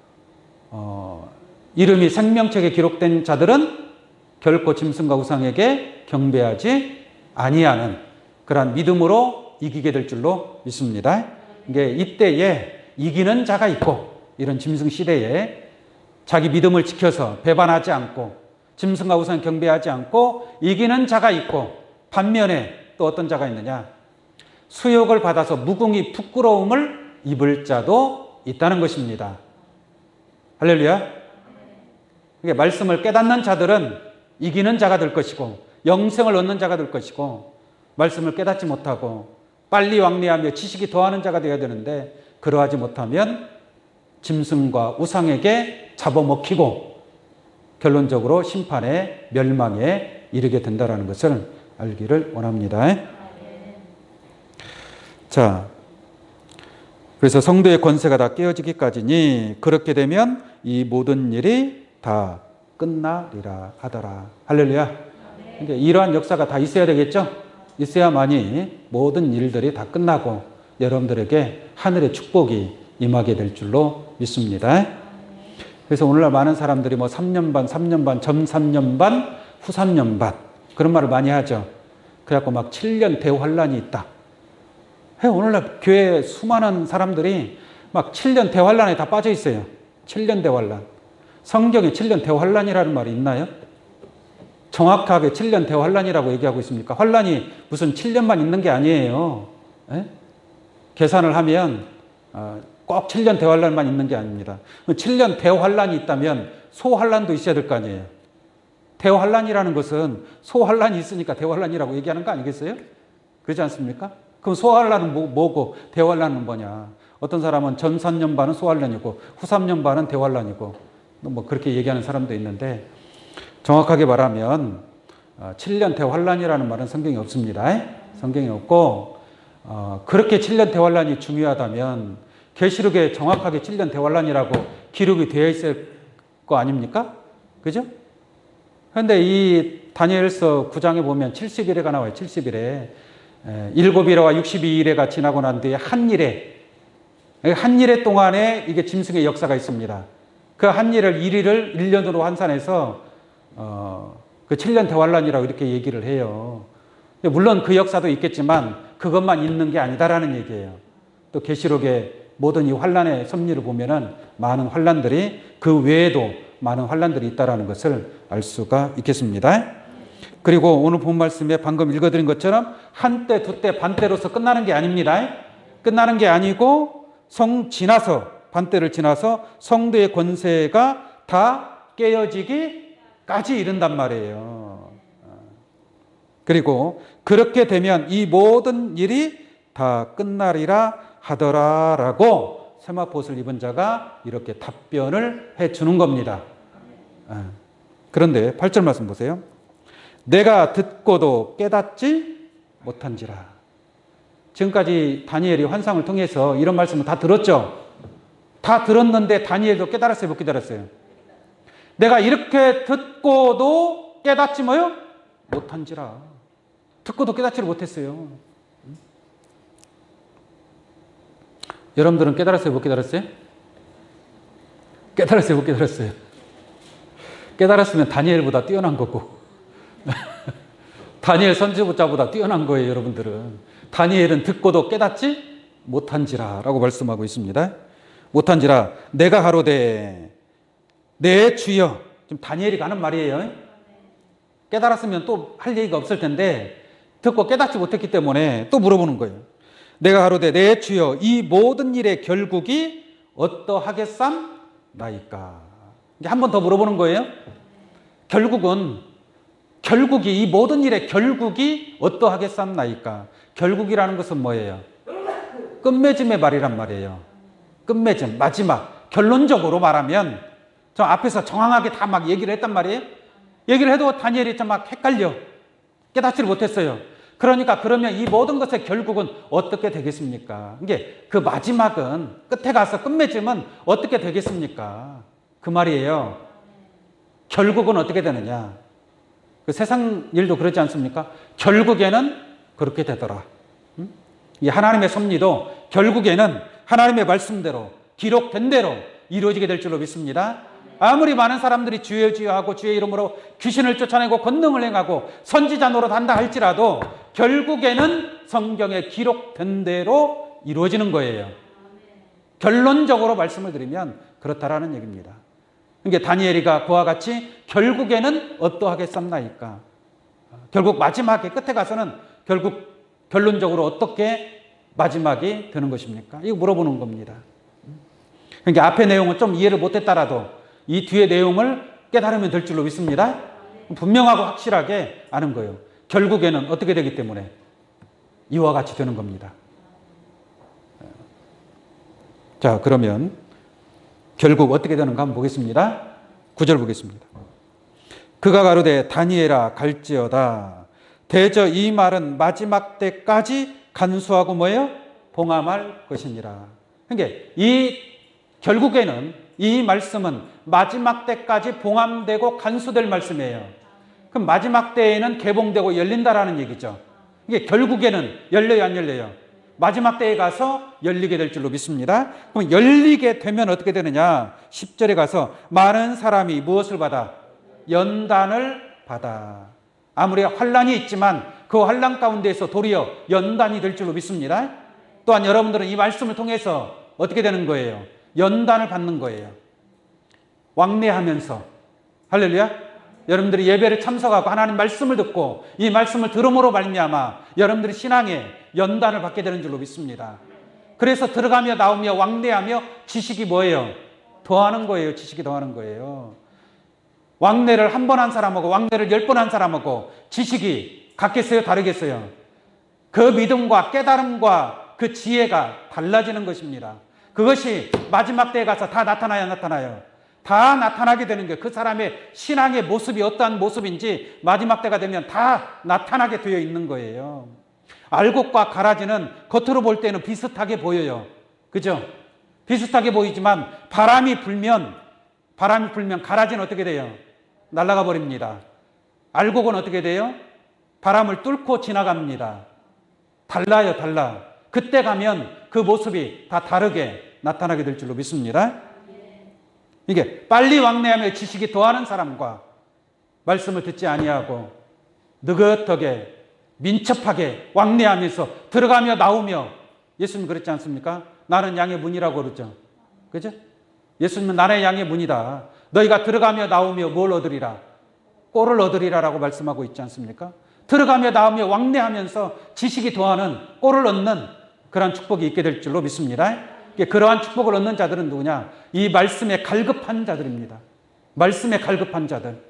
이름이 생명책에 기록된 자들은 결코 짐승과 우상에게 경배하지 아니하는 그러한 믿음으로 이기게 될 줄로 믿습니다. 이게 이때에 이기는 자가 있고, 이런 짐승 시대에 자기 믿음을 지켜서 배반하지 않고 짐승과 우상 경배하지 않고 이기는 자가 있고, 반면에 또 어떤 자가 있느냐? 수욕을 받아서 무궁히 부끄러움을 입을 자도 있다는 것입니다. 할렐루야. 말씀을 깨닫는 자들은 이기는 자가 될 것이고 영생을 얻는 자가 될 것이고, 말씀을 깨닫지 못하고 빨리 왕래하며 지식이 더하는 자가 되어야 되는데 그러하지 못하면 짐승과 우상에게 잡아먹히고 결론적으로 심판의 멸망에 이르게 된다는 것을 알기를 원합니다. 자, 그래서 성도의 권세가 다 깨어지기까지니 그렇게 되면 이 모든 일이 다 끝나리라 하더라. 할렐루야. 그러니까 이러한 역사가 다 있어야 되겠죠. 있어야만이 모든 일들이 다 끝나고 여러분들에게 하늘의 축복이 임하게 될 줄로 믿습니다. 그래서 오늘날 많은 사람들이 뭐 3년 반, 3년 반, 전 3년 반, 후 3년 반 그런 말을 많이 하죠. 그래갖고 막 7년 대환란이 있다. 오늘날 교회 수많은 사람들이 막 7년 대환란에 다 빠져 있어요. 7년 대환란. 성경에 7년 대환란이라는 말이 있나요? 정확하게 7년 대환란이라고 얘기하고 있습니까? 환란이 무슨 7년만 있는 게 아니에요. 에? 계산을 하면 꼭 7년 대환란만 있는 게 아닙니다. 7년 대환란이 있다면 소환란도 있어야 될 거 아니에요. 대환란이라는 것은 소환란이 있으니까 대환란이라고 얘기하는 거 아니겠어요? 그렇지 않습니까? 그럼 소환란은 뭐고 대환란은 뭐냐? 어떤 사람은 전 3년 반은 소환란이고 후 3년 반은 대환란이고 뭐 그렇게 얘기하는 사람도 있는데 정확하게 말하면 7년 대환란이라는 말은 성경에 없습니다. 성경에 없고 그렇게 7년 대환란이 중요하다면 계시록에 정확하게 7년 대환란이라고 기록이 되어 있을 거 아닙니까? 그죠? 그런데 이 다니엘서 9장에 보면 70일에가 나와요. 70일에 7일에와 62일에가 지나고 난 뒤에 한 일에 동안에 이게 짐승의 역사가 있습니다. 그 한 일을 1일을 1년으로 환산해서 그 7년 대환란이라고 이렇게 얘기를 해요. 물론 그 역사도 있겠지만 그것만 있는 게 아니다라는 얘기예요. 또 계시록의 모든 이 환란의 섭리를 보면은 많은 환란들이 그 외에도 많은 환란들이 있다라는 것을 알 수가 있겠습니다. 그리고 오늘 본 말씀에 방금 읽어드린 것처럼 한때, 두때, 반때로서 끝나는 게 아닙니다. 끝나는 게 아니고 반때를 지나서 성도의 권세가 다 깨어지기까지 이른단 말이에요. 그리고 그렇게 되면 이 모든 일이 다 끝나리라 하더라라고 세마포옷을 입은 자가 이렇게 답변을 해주는 겁니다. 그런데 8절 말씀 보세요. 내가 듣고도 깨닫지 못한지라. 지금까지 다니엘이 환상을 통해서 이런 말씀을 다 들었죠. 다 들었는데 다니엘도 깨달았어요, 못 깨달았어요? 내가 이렇게 듣고도 깨닫지 뭐요? 못한지라. 듣고도 깨닫지를 못했어요. 여러분들은 깨달았어요, 못 깨달았어요? 깨달았어요, 못 깨달았어요? 깨달았으면 다니엘보다 뛰어난 거고 다니엘 선지자보다 뛰어난 거예요. 여러분들은 다니엘은 듣고도 깨닫지 못한지라 라고 말씀하고 있습니다. 못한지라 내가 가로되 내 주여. 지금 다니엘이 가는 말이에요. 깨달았으면 또 할 얘기가 없을 텐데 듣고 깨닫지 못했기 때문에 또 물어보는 거예요. 내가 가로되 내 주여 이 모든 일의 결국이 어떠하겠삼나이까. 한 번 더 물어보는 거예요. 결국이 이 모든 일의 결국이 어떠하겠삼나이까. 결국이라는 것은 뭐예요? 끝맺음의 말이란 말이에요. 끝맺음, 마지막. 결론적으로 말하면 저 앞에서 정확하게 다 막 얘기를 했단 말이에요. 얘기를 해도 다니엘이 좀 막 헷갈려. 깨닫지를 못했어요. 그러니까 그러면 이 모든 것의 결국은 어떻게 되겠습니까? 이게 그 마지막은 끝에 가서 끝맺음은 어떻게 되겠습니까? 그 말이에요. 결국은 어떻게 되느냐? 그 세상 일도 그렇지 않습니까? 결국에는 그렇게 되더라. 이 하나님의 섭리도 결국에는 하나님의 말씀대로 기록된 대로 이루어지게 될 줄로 믿습니다. 아무리 많은 사람들이 주여 주여 하고 주의 이름으로 귀신을 쫓아내고 권능을 행하고 선지자 노릇한다 할지라도 결국에는 성경에 기록된 대로 이루어지는 거예요. 결론적으로 말씀을 드리면 그렇다라는 얘기입니다. 그러니까 다니엘이가 그와 같이 결국에는 어떠하겠습니까? 결국 마지막에 끝에 가서는 결국 결론적으로 어떻게 마지막이 되는 것입니까? 이거 물어보는 겁니다. 그러니까 앞의 내용은 좀 이해를 못했다라도 이 뒤의 내용을 깨달으면 될 줄로 믿습니다. 분명하고 확실하게 아는 거예요. 결국에는 어떻게 되기 때문에 이와 같이 되는 겁니다. 자, 그러면 결국 어떻게 되는가 한번 보겠습니다. 9절 보겠습니다. 그가 가로되 다니엘아 갈지어다. 대저 이 말은 마지막 때까지 간수하고 뭐예요? 봉함할 것이니라. 그러니까 이 결국에는 이 말씀은 마지막 때까지 봉함되고 간수될 말씀이에요. 그럼 마지막 때에는 개봉되고 열린다라는 얘기죠. 이게 결국에는 열려요, 안 열려요? 마지막 때에 가서 열리게 될 줄로 믿습니다. 그럼 열리게 되면 어떻게 되느냐? 10절에 가서 많은 사람이 무엇을 받아? 연단을 받아. 아무리 환난이 있지만 그 환난 가운데에서 도리어 연단이 될 줄로 믿습니다. 또한 여러분들은 이 말씀을 통해서 어떻게 되는 거예요? 연단을 받는 거예요. 왕래하면서. 할렐루야. 여러분들이 예배를 참석하고 하나님 말씀을 듣고 이 말씀을 들음으로 말미암아 여러분들이 신앙에 연단을 받게 되는 줄로 믿습니다. 그래서 들어가며 나오며 왕래하며 지식이 뭐예요? 더하는 거예요. 지식이 더하는 거예요. 왕래를 한 번 한 사람하고 왕래를 10번 한 사람하고 지식이 같겠어요? 다르겠어요? 그 믿음과 깨달음과 그 지혜가 달라지는 것입니다. 그것이 마지막 때에 가서 다 나타나야 나타나요. 다 나타나게 되는 거예요. 그 사람의 신앙의 모습이 어떠한 모습인지 마지막 때가 되면 다 나타나게 되어 있는 거예요. 알곡과 가라지는 겉으로 볼 때는 비슷하게 보여요. 그죠? 비슷하게 보이지만 바람이 불면 가라지는 어떻게 돼요? 날아가 버립니다. 알곡은 어떻게 돼요? 바람을 뚫고 지나갑니다. 달라요, 달라. 그때 가면 그 모습이 다 다르게 나타나게 될 줄로 믿습니다. 이게 빨리 왕래하며 지식이 더하는 사람과 말씀을 듣지 아니하고 느긋하게 민첩하게 왕래하면서 들어가며 나오며, 예수님 그랬지 않습니까? 나는 양의 문이라고 그러죠. 그죠? 예수님은 나의 양의 문이다. 너희가 들어가며 나오며 뭘 얻으리라? 꼴을 얻으리라라고 말씀하고 있지 않습니까? 들어가며 나오며 왕래하면서 지식이 더하는 꼴을 얻는 그러한 축복이 있게 될 줄로 믿습니다. 그러한 축복을 얻는 자들은 누구냐? 이 말씀에 갈급한 자들입니다. 말씀에 갈급한 자들.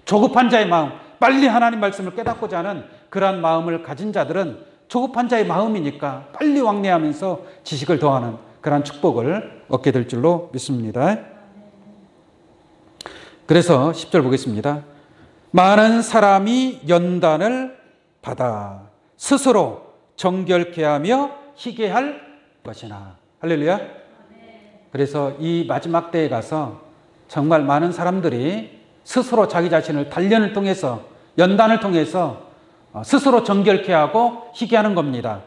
조급한 자의 마음, 빨리 하나님 말씀을 깨닫고자 하는 그러한 마음을 가진 자들은 조급한 자의 마음이니까 빨리 왕래하면서 지식을 더하는 그러한 축복을 얻게 될 줄로 믿습니다. 그래서 10절 보겠습니다. 많은 사람이 연단을 받아 스스로 정결케 하며 희게 할 것이나. 할렐루야. 그래서 이 마지막 때에 가서 정말 많은 사람들이 스스로 자기 자신을 단련을 통해서 연단을 통해서 스스로 정결케 하고 희게 하는 겁니다.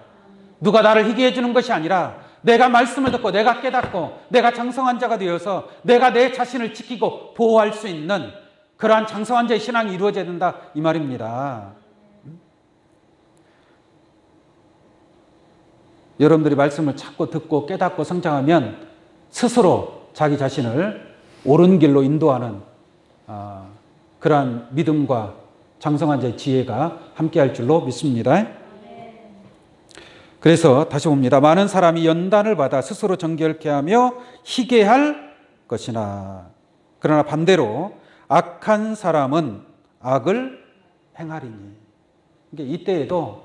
누가 나를 희게 해주는 것이 아니라 내가 말씀을 듣고 내가 깨닫고 내가 장성한 자가 되어서 내가 내 자신을 지키고 보호할 수 있는 그러한 장성한 자의 신앙이 이루어져야 된다 이 말입니다. 여러분들이 말씀을 찾고 듣고 깨닫고 성장하면 스스로 자기 자신을 옳은 길로 인도하는 그러한 믿음과 장성한 자의 지혜가 함께할 줄로 믿습니다. 그래서 다시 봅니다. 많은 사람이 연단을 받아 스스로 정결케 하며 희게 할 것이나 그러나 반대로 악한 사람은 악을 행하리니. 이때에도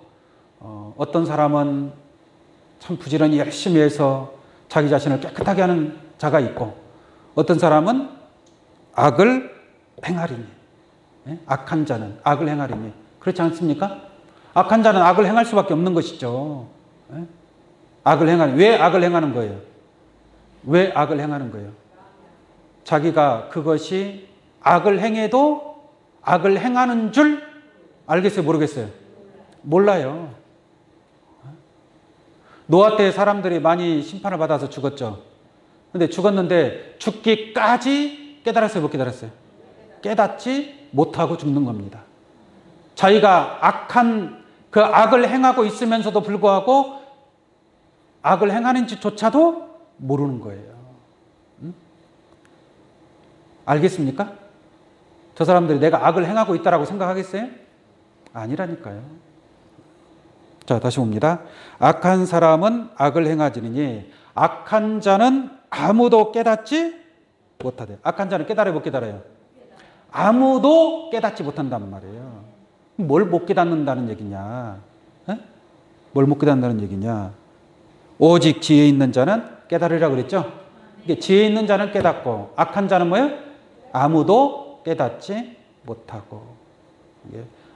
어떤 사람은 참 부지런히 열심히 해서 자기 자신을 깨끗하게 하는 자가 있고 어떤 사람은 악을 행하리니. 악한 자는 악을 행하리니. 그렇지 않습니까? 악한 자는 악을 행할 수밖에 없는 것이죠. 악을 행하는. 왜 악을 행하는 거예요? 왜 악을 행하는 거예요? 자기가 그것이 악을 행해도 악을 행하는 줄 알겠어요? 모르겠어요? 몰라요. 노아 때 사람들이 많이 심판을 받아서 죽었죠. 근데 죽었는데 죽기까지 깨달았어요? 못 깨달았어요? 깨닫지 못하고 죽는 겁니다. 자기가 악한 그 악을 행하고 있으면서도 불구하고 악을 행하는지조차도 모르는 거예요. 알겠습니까? 저 사람들이 내가 악을 행하고 있다라고 생각하겠어요? 아니라니까요. 자, 다시 봅니다. 악한 사람은 악을 행하지니 악한 자는 아무도 깨닫지 못하대. 악한 자는 깨달아요, 못 깨달아요? 아무도 깨닫지 못한단 말이에요. 뭘 못 깨닫는다는 얘기냐? 뭘 못 깨닫는다는 얘기냐? 오직 지혜 있는 자는 깨달으라 그랬죠? 이게 지혜 있는 자는 깨닫고 악한 자는 뭐예요? 아무도 깨닫지 못하고.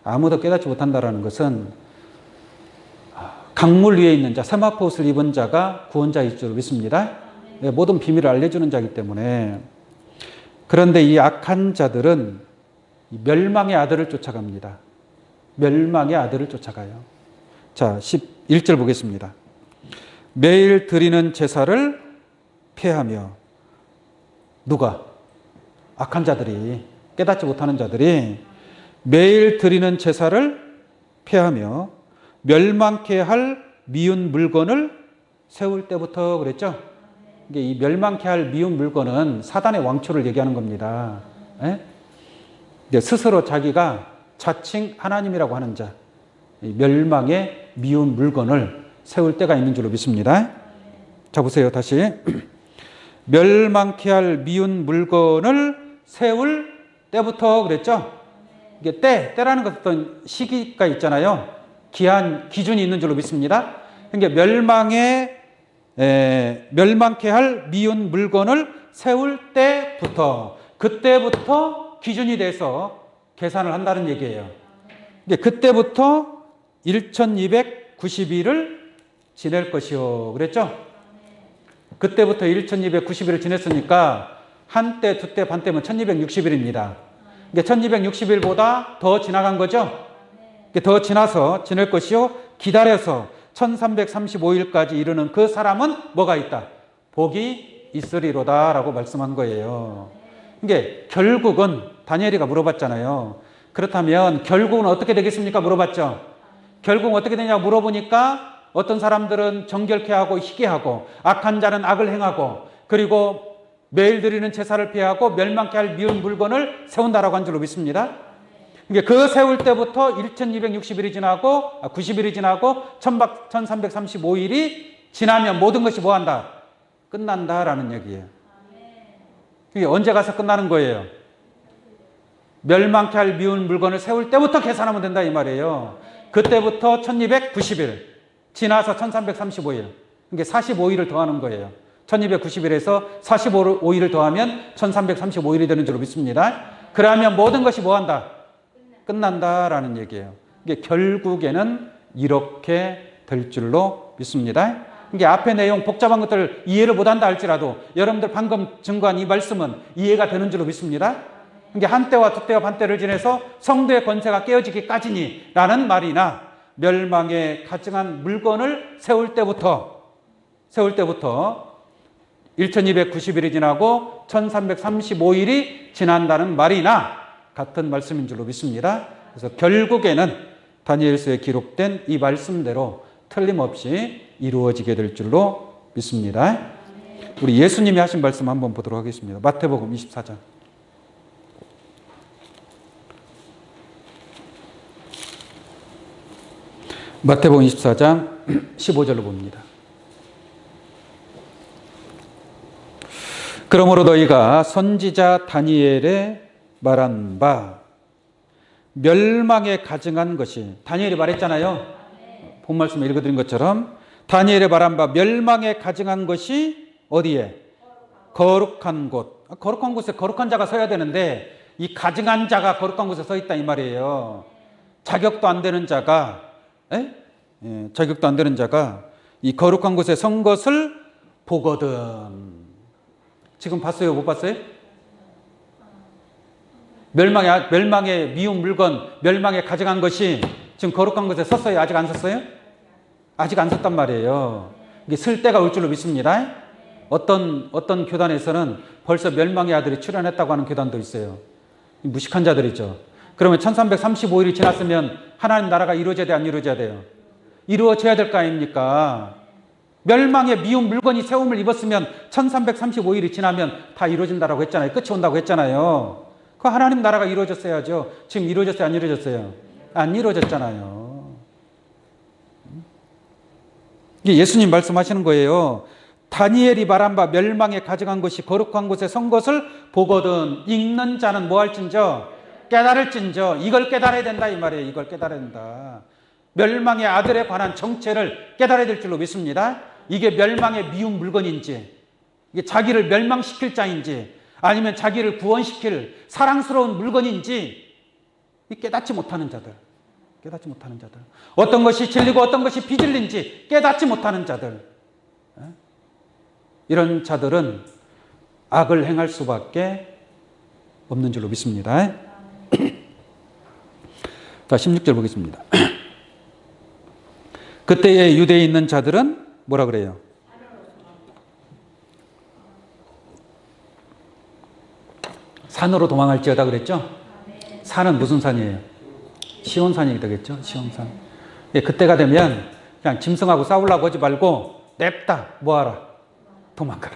아무도 깨닫지 못한다라는 것은 강물 위에 있는 자, 세마포 옷을 입은 자가 구원자일 줄 믿습니다. 모든 비밀을 알려주는 자이기 때문에. 그런데 이 악한 자들은 멸망의 아들을 쫓아갑니다. 멸망의 아들을 쫓아가요. 자, 11절 보겠습니다. 매일 드리는 제사를 폐하며. 누가? 악한 자들이, 깨닫지 못하는 자들이 매일 드리는 제사를 폐하며 멸망케 할 미운 물건을 세울 때부터 그랬죠? 이게 이 멸망케 할 미운 물건은 사단의 왕초를 얘기하는 겁니다. 스스로 자기가 자칭 하나님이라고 하는 자, 멸망의 미운 물건을 세울 때가 있는 줄로 믿습니다. 자, 보세요. 다시. 멸망케 할 미운 물건을 세울 때부터 그랬죠? 이게 때라는 것은 어떤 시기가 있잖아요. 기준이 있는 줄로 믿습니다. 그러니까 멸망케 할 미운 물건을 세울 때부터, 그때부터 기준이 돼서 계산을 한다는 얘기예요. 그때부터 1290일을 지낼 것이요. 그랬죠? 그때부터 1290일을 지냈으니까 한때, 두때, 반때면 1260일입니다. 1260일보다 더 지나간 거죠? 더 지나서 지낼 것이요. 기다려서 1335일까지 이르는 그 사람은 뭐가 있다? 복이 있으리로다 라고 말씀한 거예요. 이게 결국은 다니엘이가 물어봤잖아요. 그렇다면 결국은 어떻게 되겠습니까? 물어봤죠. 결국은 어떻게 되냐고 물어보니까 어떤 사람들은 정결케 하고 희게 하고 악한 자는 악을 행하고 그리고 매일 드리는 제사를 피하고 멸망케 할 미운 물건을 세운다라고 한 줄로 믿습니다. 그 세울 때부터 1260일이 지나고 90일이 지나고 1335일이 지나면 모든 것이 뭐한다? 끝난다라는 얘기예요. 그게 언제 가서 끝나는 거예요? 멸망케 할 미운 물건을 세울 때부터 계산하면 된다 이 말이에요. 그때부터 1290일 지나서 1335일. 이게 45일을 더하는 거예요. 1290일에서 45일을 더하면 1335일이 되는 줄로 믿습니다. 그러면 모든 것이 뭐한다? 끝난다라는 얘기예요. 이게 결국에는 이렇게 될 줄로 믿습니다. 이게 앞에 내용 복잡한 것들 이해를 못한다 할지라도 여러분들 방금 증거한 이 말씀은 이해가 되는 줄로 믿습니다. 이게 한때와 두때와 반때를 지내서 성도의 권세가 깨어지기까지니 라는 말이나 멸망에 가증한 물건을 세울 때부터 1290일이 지나고 1335일이 지난다는 말이나 같은 말씀인 줄로 믿습니다. 그래서 결국에는 다니엘서에 기록된 이 말씀대로 틀림없이 이루어지게 될 줄로 믿습니다. 우리 예수님이 하신 말씀 한번 보도록 하겠습니다. 마태복음 24장. 마태복음 24장 15절로 봅니다. 그러므로 너희가 선지자 다니엘의 말한 바 멸망에 가증한 것이, 다니엘이 말했잖아요. 본 말씀 읽어드린 것처럼 다니엘의 말한 바 멸망에 가증한 것이 어디에? 거룩한 곳. 거룩한 곳에 거룩한 자가 서야 되는데 이 가증한 자가 거룩한 곳에 서 있다 이 말이에요. 자격도 안 되는 자가 자격도 안 되는 자가 이 거룩한 곳에 선 것을 보거든. 지금 봤어요? 못 봤어요? 멸망의 미운 물건, 멸망에 가져간 것이 지금 거룩한 곳에 섰어요? 아직 안 섰어요? 아직 안 섰단 말이에요. 이게 쓸 때가 올 줄로 믿습니다. 어떤 교단에서는 벌써 멸망의 아들이 출현했다고 하는 교단도 있어요. 무식한 자들이죠. 그러면 1335일이 지났으면 하나님 나라가 이루어져야 돼, 안 이루어져야 돼요? 이루어져야 될 거 아닙니까? 멸망의 미운 물건이 세움을 입었으면 1335일이 지나면 다 이루어진다라고 했잖아요. 끝이 온다고 했잖아요. 그 하나님 나라가 이루어졌어야죠. 지금 이루어졌어요? 안 이루어졌어요? 안 이루어졌잖아요. 이게 예수님 말씀하시는 거예요. 다니엘이 말한 바 멸망에 가져간 것이 거룩한 곳에 선 것을 보거든. 읽는 자는 뭐 할진저? 깨달을진저. 이걸 깨달아야 된다 이 말이에요. 이걸 깨달아야 된다. 멸망의 아들에 관한 정체를 깨달아야 될 줄로 믿습니다. 이게 멸망의 미운 물건인지, 이게 자기를 멸망시킬 자인지, 아니면 자기를 구원시킬 사랑스러운 물건인지 깨닫지 못하는 자들. 어떤 것이 진리고 어떤 것이 비진리인지 깨닫지 못하는 자들. 이런 자들은 악을 행할 수밖에 없는 줄로 믿습니다. 자, 16절 보겠습니다. 그때의 유대에 있는 자들은 뭐라 그래요? 산으로 도망할지어다 그랬죠? 산은 무슨 산이에요? 시온산이 되겠죠? 시온산. 예, 그때가 되면 그냥 짐승하고 싸우려고 하지 말고 냅다 뭐하라? 도망가라.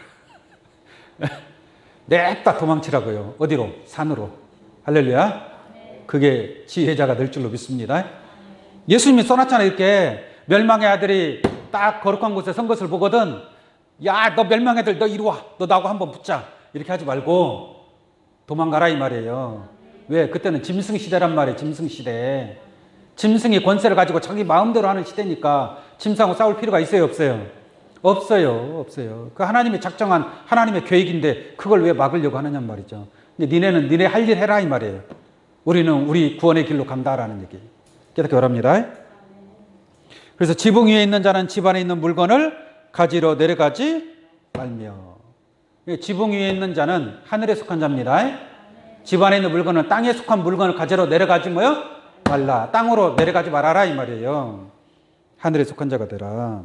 냅다 도망치라고요. 어디로? 산으로. 할렐루야. 그게 지혜자가 될 줄로 믿습니다. 예수님이 써놨잖아요. 이렇게 멸망의 아들이 딱 거룩한 곳에 선 것을 보거든 야, 너 멸망의 아들 너 이리 와. 너 나하고 한번 붙자. 이렇게 하지 말고 도망가라 이 말이에요. 왜? 그때는 짐승 시대란 말이에요. 짐승 시대. 짐승이 권세를 가지고 자기 마음대로 하는 시대니까 짐승하고 싸울 필요가 있어요? 없어요? 없어요. 없어요. 그 하나님이 작정한 하나님의 계획인데 그걸 왜 막으려고 하느냐 말이죠. 근데 니네는 니네 할 일 해라 이 말이에요. 우리는 우리 구원의 길로 간다라는 얘기. 깨닫게 바랍니다. 그래서 지붕 위에 있는 자는 집안에 있는 물건을 가지러 내려가지 말며. 지붕 위에 있는 자는 하늘에 속한 자입니다. 집안에 있는 물건은 땅에 속한 물건을 가지러 내려가지 뭐요? 말라. 땅으로 내려가지 말아라 이 말이에요. 하늘에 속한 자가 되라.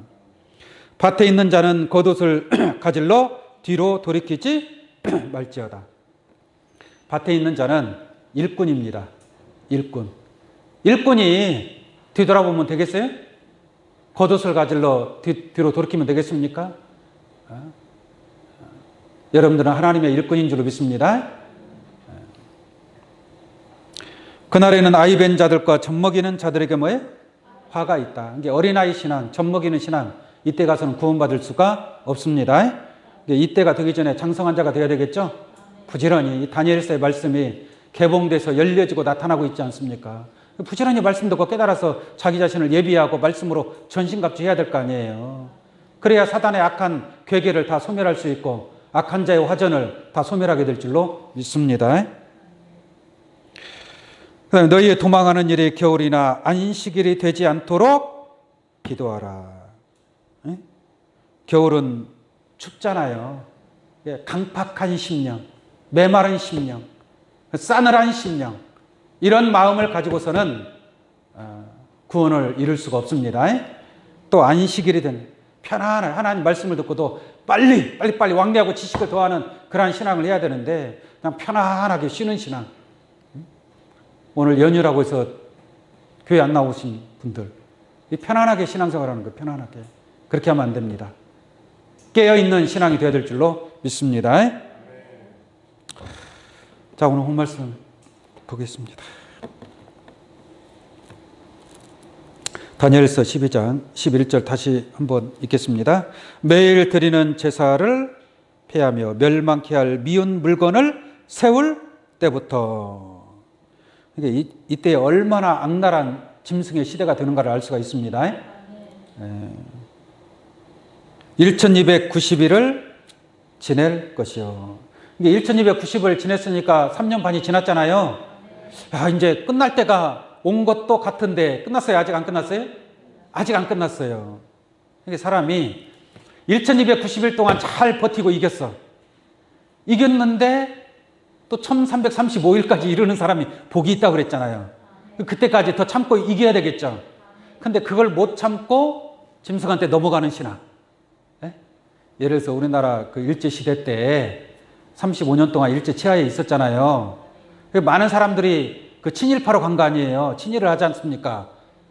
밭에 있는 자는 겉옷을 가질러 뒤로 돌이키지 말지어다. 밭에 있는 자는 일꾼입니다. 일꾼. 일꾼이 뒤돌아보면 되겠어요? 겉옷을 가질러 뒤로 돌이키면 되겠습니까? 여러분들은 하나님의 일꾼인 줄로 믿습니다. 그날에는 아이 벤 자들과 젖먹이는 자들에게 뭐예요? 화가 있다. 이게 어린아이 신앙, 젖먹이는 신앙. 이때 가서는 구원받을 수가 없습니다. 이때가 되기 전에 장성한 자가 되어야 되겠죠? 부지런히 다니엘서의 말씀이 개봉돼서 열려지고 나타나고 있지 않습니까? 부지런히 말씀 듣고 깨달아서 자기 자신을 예비하고 말씀으로 전신갑주해야 될 거 아니에요. 그래야 사단의 악한 괴계를 다 소멸할 수 있고 악한 자의 화전을 다 소멸하게 될 줄로 믿습니다. 그다음에 너희의 도망하는 일이 겨울이나 안식일이 되지 않도록 기도하라. 겨울은 춥잖아요. 강팍한 심령, 메마른 심령, 싸늘한 심령, 이런 마음을 가지고서는 구원을 이룰 수가 없습니다. 또 안식일이 된 편안한 하나님 말씀을 듣고도 빨리 왕래하고 지식을 더하는 그러한 신앙을 해야 되는데 그냥 편안하게 쉬는 신앙. 오늘 연휴라고 해서 교회 안 나오신 분들 편안하게 신앙생활하는 거예요. 편안하게. 그렇게 하면 안 됩니다. 깨어있는 신앙이 되어야 될 줄로 믿습니다. 자, 오늘 본 말씀 보겠습니다. 다니엘서 12장 11절 다시 한번 읽겠습니다. 매일 드리는 제사를 폐하며 멸망케 할 미운 물건을 세울 때부터. 이때 얼마나 악랄한 짐승의 시대가 되는가를 알 수가 있습니다. 1290일을 지낼 것이요. 이게 1290을 지냈으니까 3년 반이 지났잖아요. 야, 이제 끝날 때가 온 것도 같은데 끝났어요? 아직 안 끝났어요? 아직 안 끝났어요. 이게 사람이 1290일 동안 잘 버티고 이겼어. 이겼는데 또 1335일까지 이르는 사람이 복이 있다고 그랬잖아요. 그때까지 더 참고 이겨야 되겠죠. 근데 그걸 못 참고 짐승한테 넘어가는 신앙. 예를 들어서 우리나라 그 일제시대 때 35년 동안 일제 치하에 있었잖아요. 많은 사람들이 그 친일파로 간 거 아니에요. 친일을 하지 않습니까?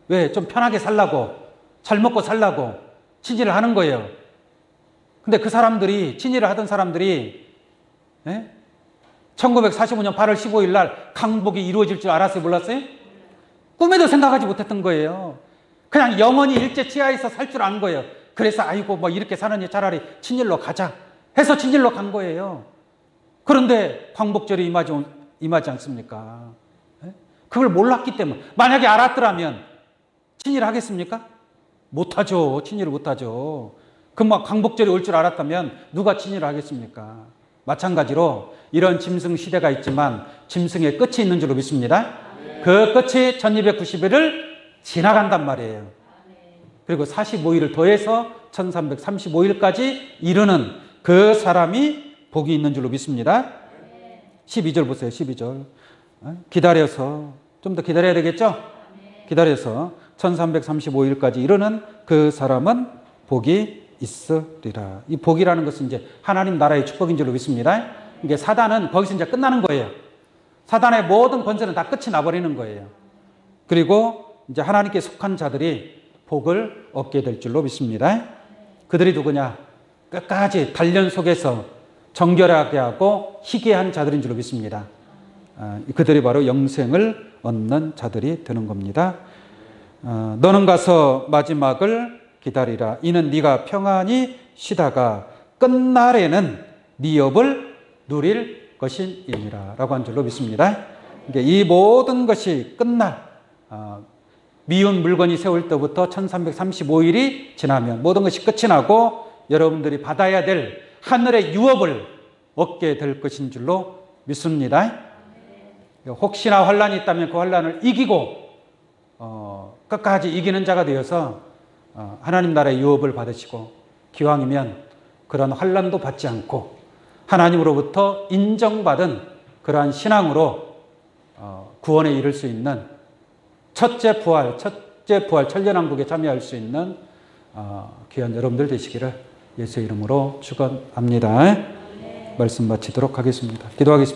왜? 좀 편하게 살라고, 잘 먹고 살라고 친일을 하는 거예요. 근데 그 사람들이, 친일을 하던 사람들이 1945년 8월 15일 날 강복이 이루어질 줄 알았어요? 몰랐어요? 꿈에도 생각하지 못했던 거예요. 그냥 영원히 일제 치하에서 살 줄 아는 거예요. 그래서 아이고 뭐 이렇게 사느니 차라리 친일로 가자 해서 친일로 간 거예요. 그런데 광복절이 임하지 않습니까? 그걸 몰랐기 때문에. 만약에 알았더라면 친일을 하겠습니까? 못하죠. 친일을 못하죠. 그럼 광복절이 올 줄 알았다면 누가 친일을 하겠습니까? 마찬가지로 이런 짐승 시대가 있지만 짐승의 끝이 있는 줄로 믿습니다. 그 끝이 1290일을 지나간단 말이에요. 그리고 45일을 더해서 1335일까지 이르는 그 사람이 복이 있는 줄로 믿습니다. 12절 보세요. 12절. 기다려서 좀 더 기다려야 되겠죠? 기다려서 1335일까지 이르는 그 사람은 복이 있으리라. 이 복이라는 것은 이제 하나님 나라의 축복인 줄로 믿습니다. 이게 사단은 거기서 이제 끝나는 거예요. 사단의 모든 권세는 다 끝이 나버리는 거예요. 그리고 이제 하나님께 속한 자들이 복을 얻게 될 줄로 믿습니다. 그들이 누구냐? 끝까지 단련 속에서 정결하게 하고 희귀한 자들인 줄로 믿습니다. 그들이 바로 영생을 얻는 자들이 되는 겁니다. 너는 가서 마지막을 기다리라. 이는 네가 평안히 쉬다가 끝날에는 네 업을 누릴 것이니라 라고 한 줄로 믿습니다. 이 모든 것이 끝날, 미운 물건이 세울 때부터 1335일이 지나면 모든 것이 끝이 나고 여러분들이 받아야 될 하늘의 유업을 얻게 될 것인 줄로 믿습니다. 혹시나 환란이 있다면 그 환란을 이기고 끝까지 이기는 자가 되어서 하나님 나라의 유업을 받으시고, 기왕이면 그런 환란도 받지 않고 하나님으로부터 인정받은 그러한 신앙으로 구원에 이를 수 있는 첫째 부활 천년왕국에 참여할 수 있는 귀한 여러분들 되시기를 예수의 이름으로 축원합니다. 말씀 마치도록 하겠습니다. 기도하겠습니다.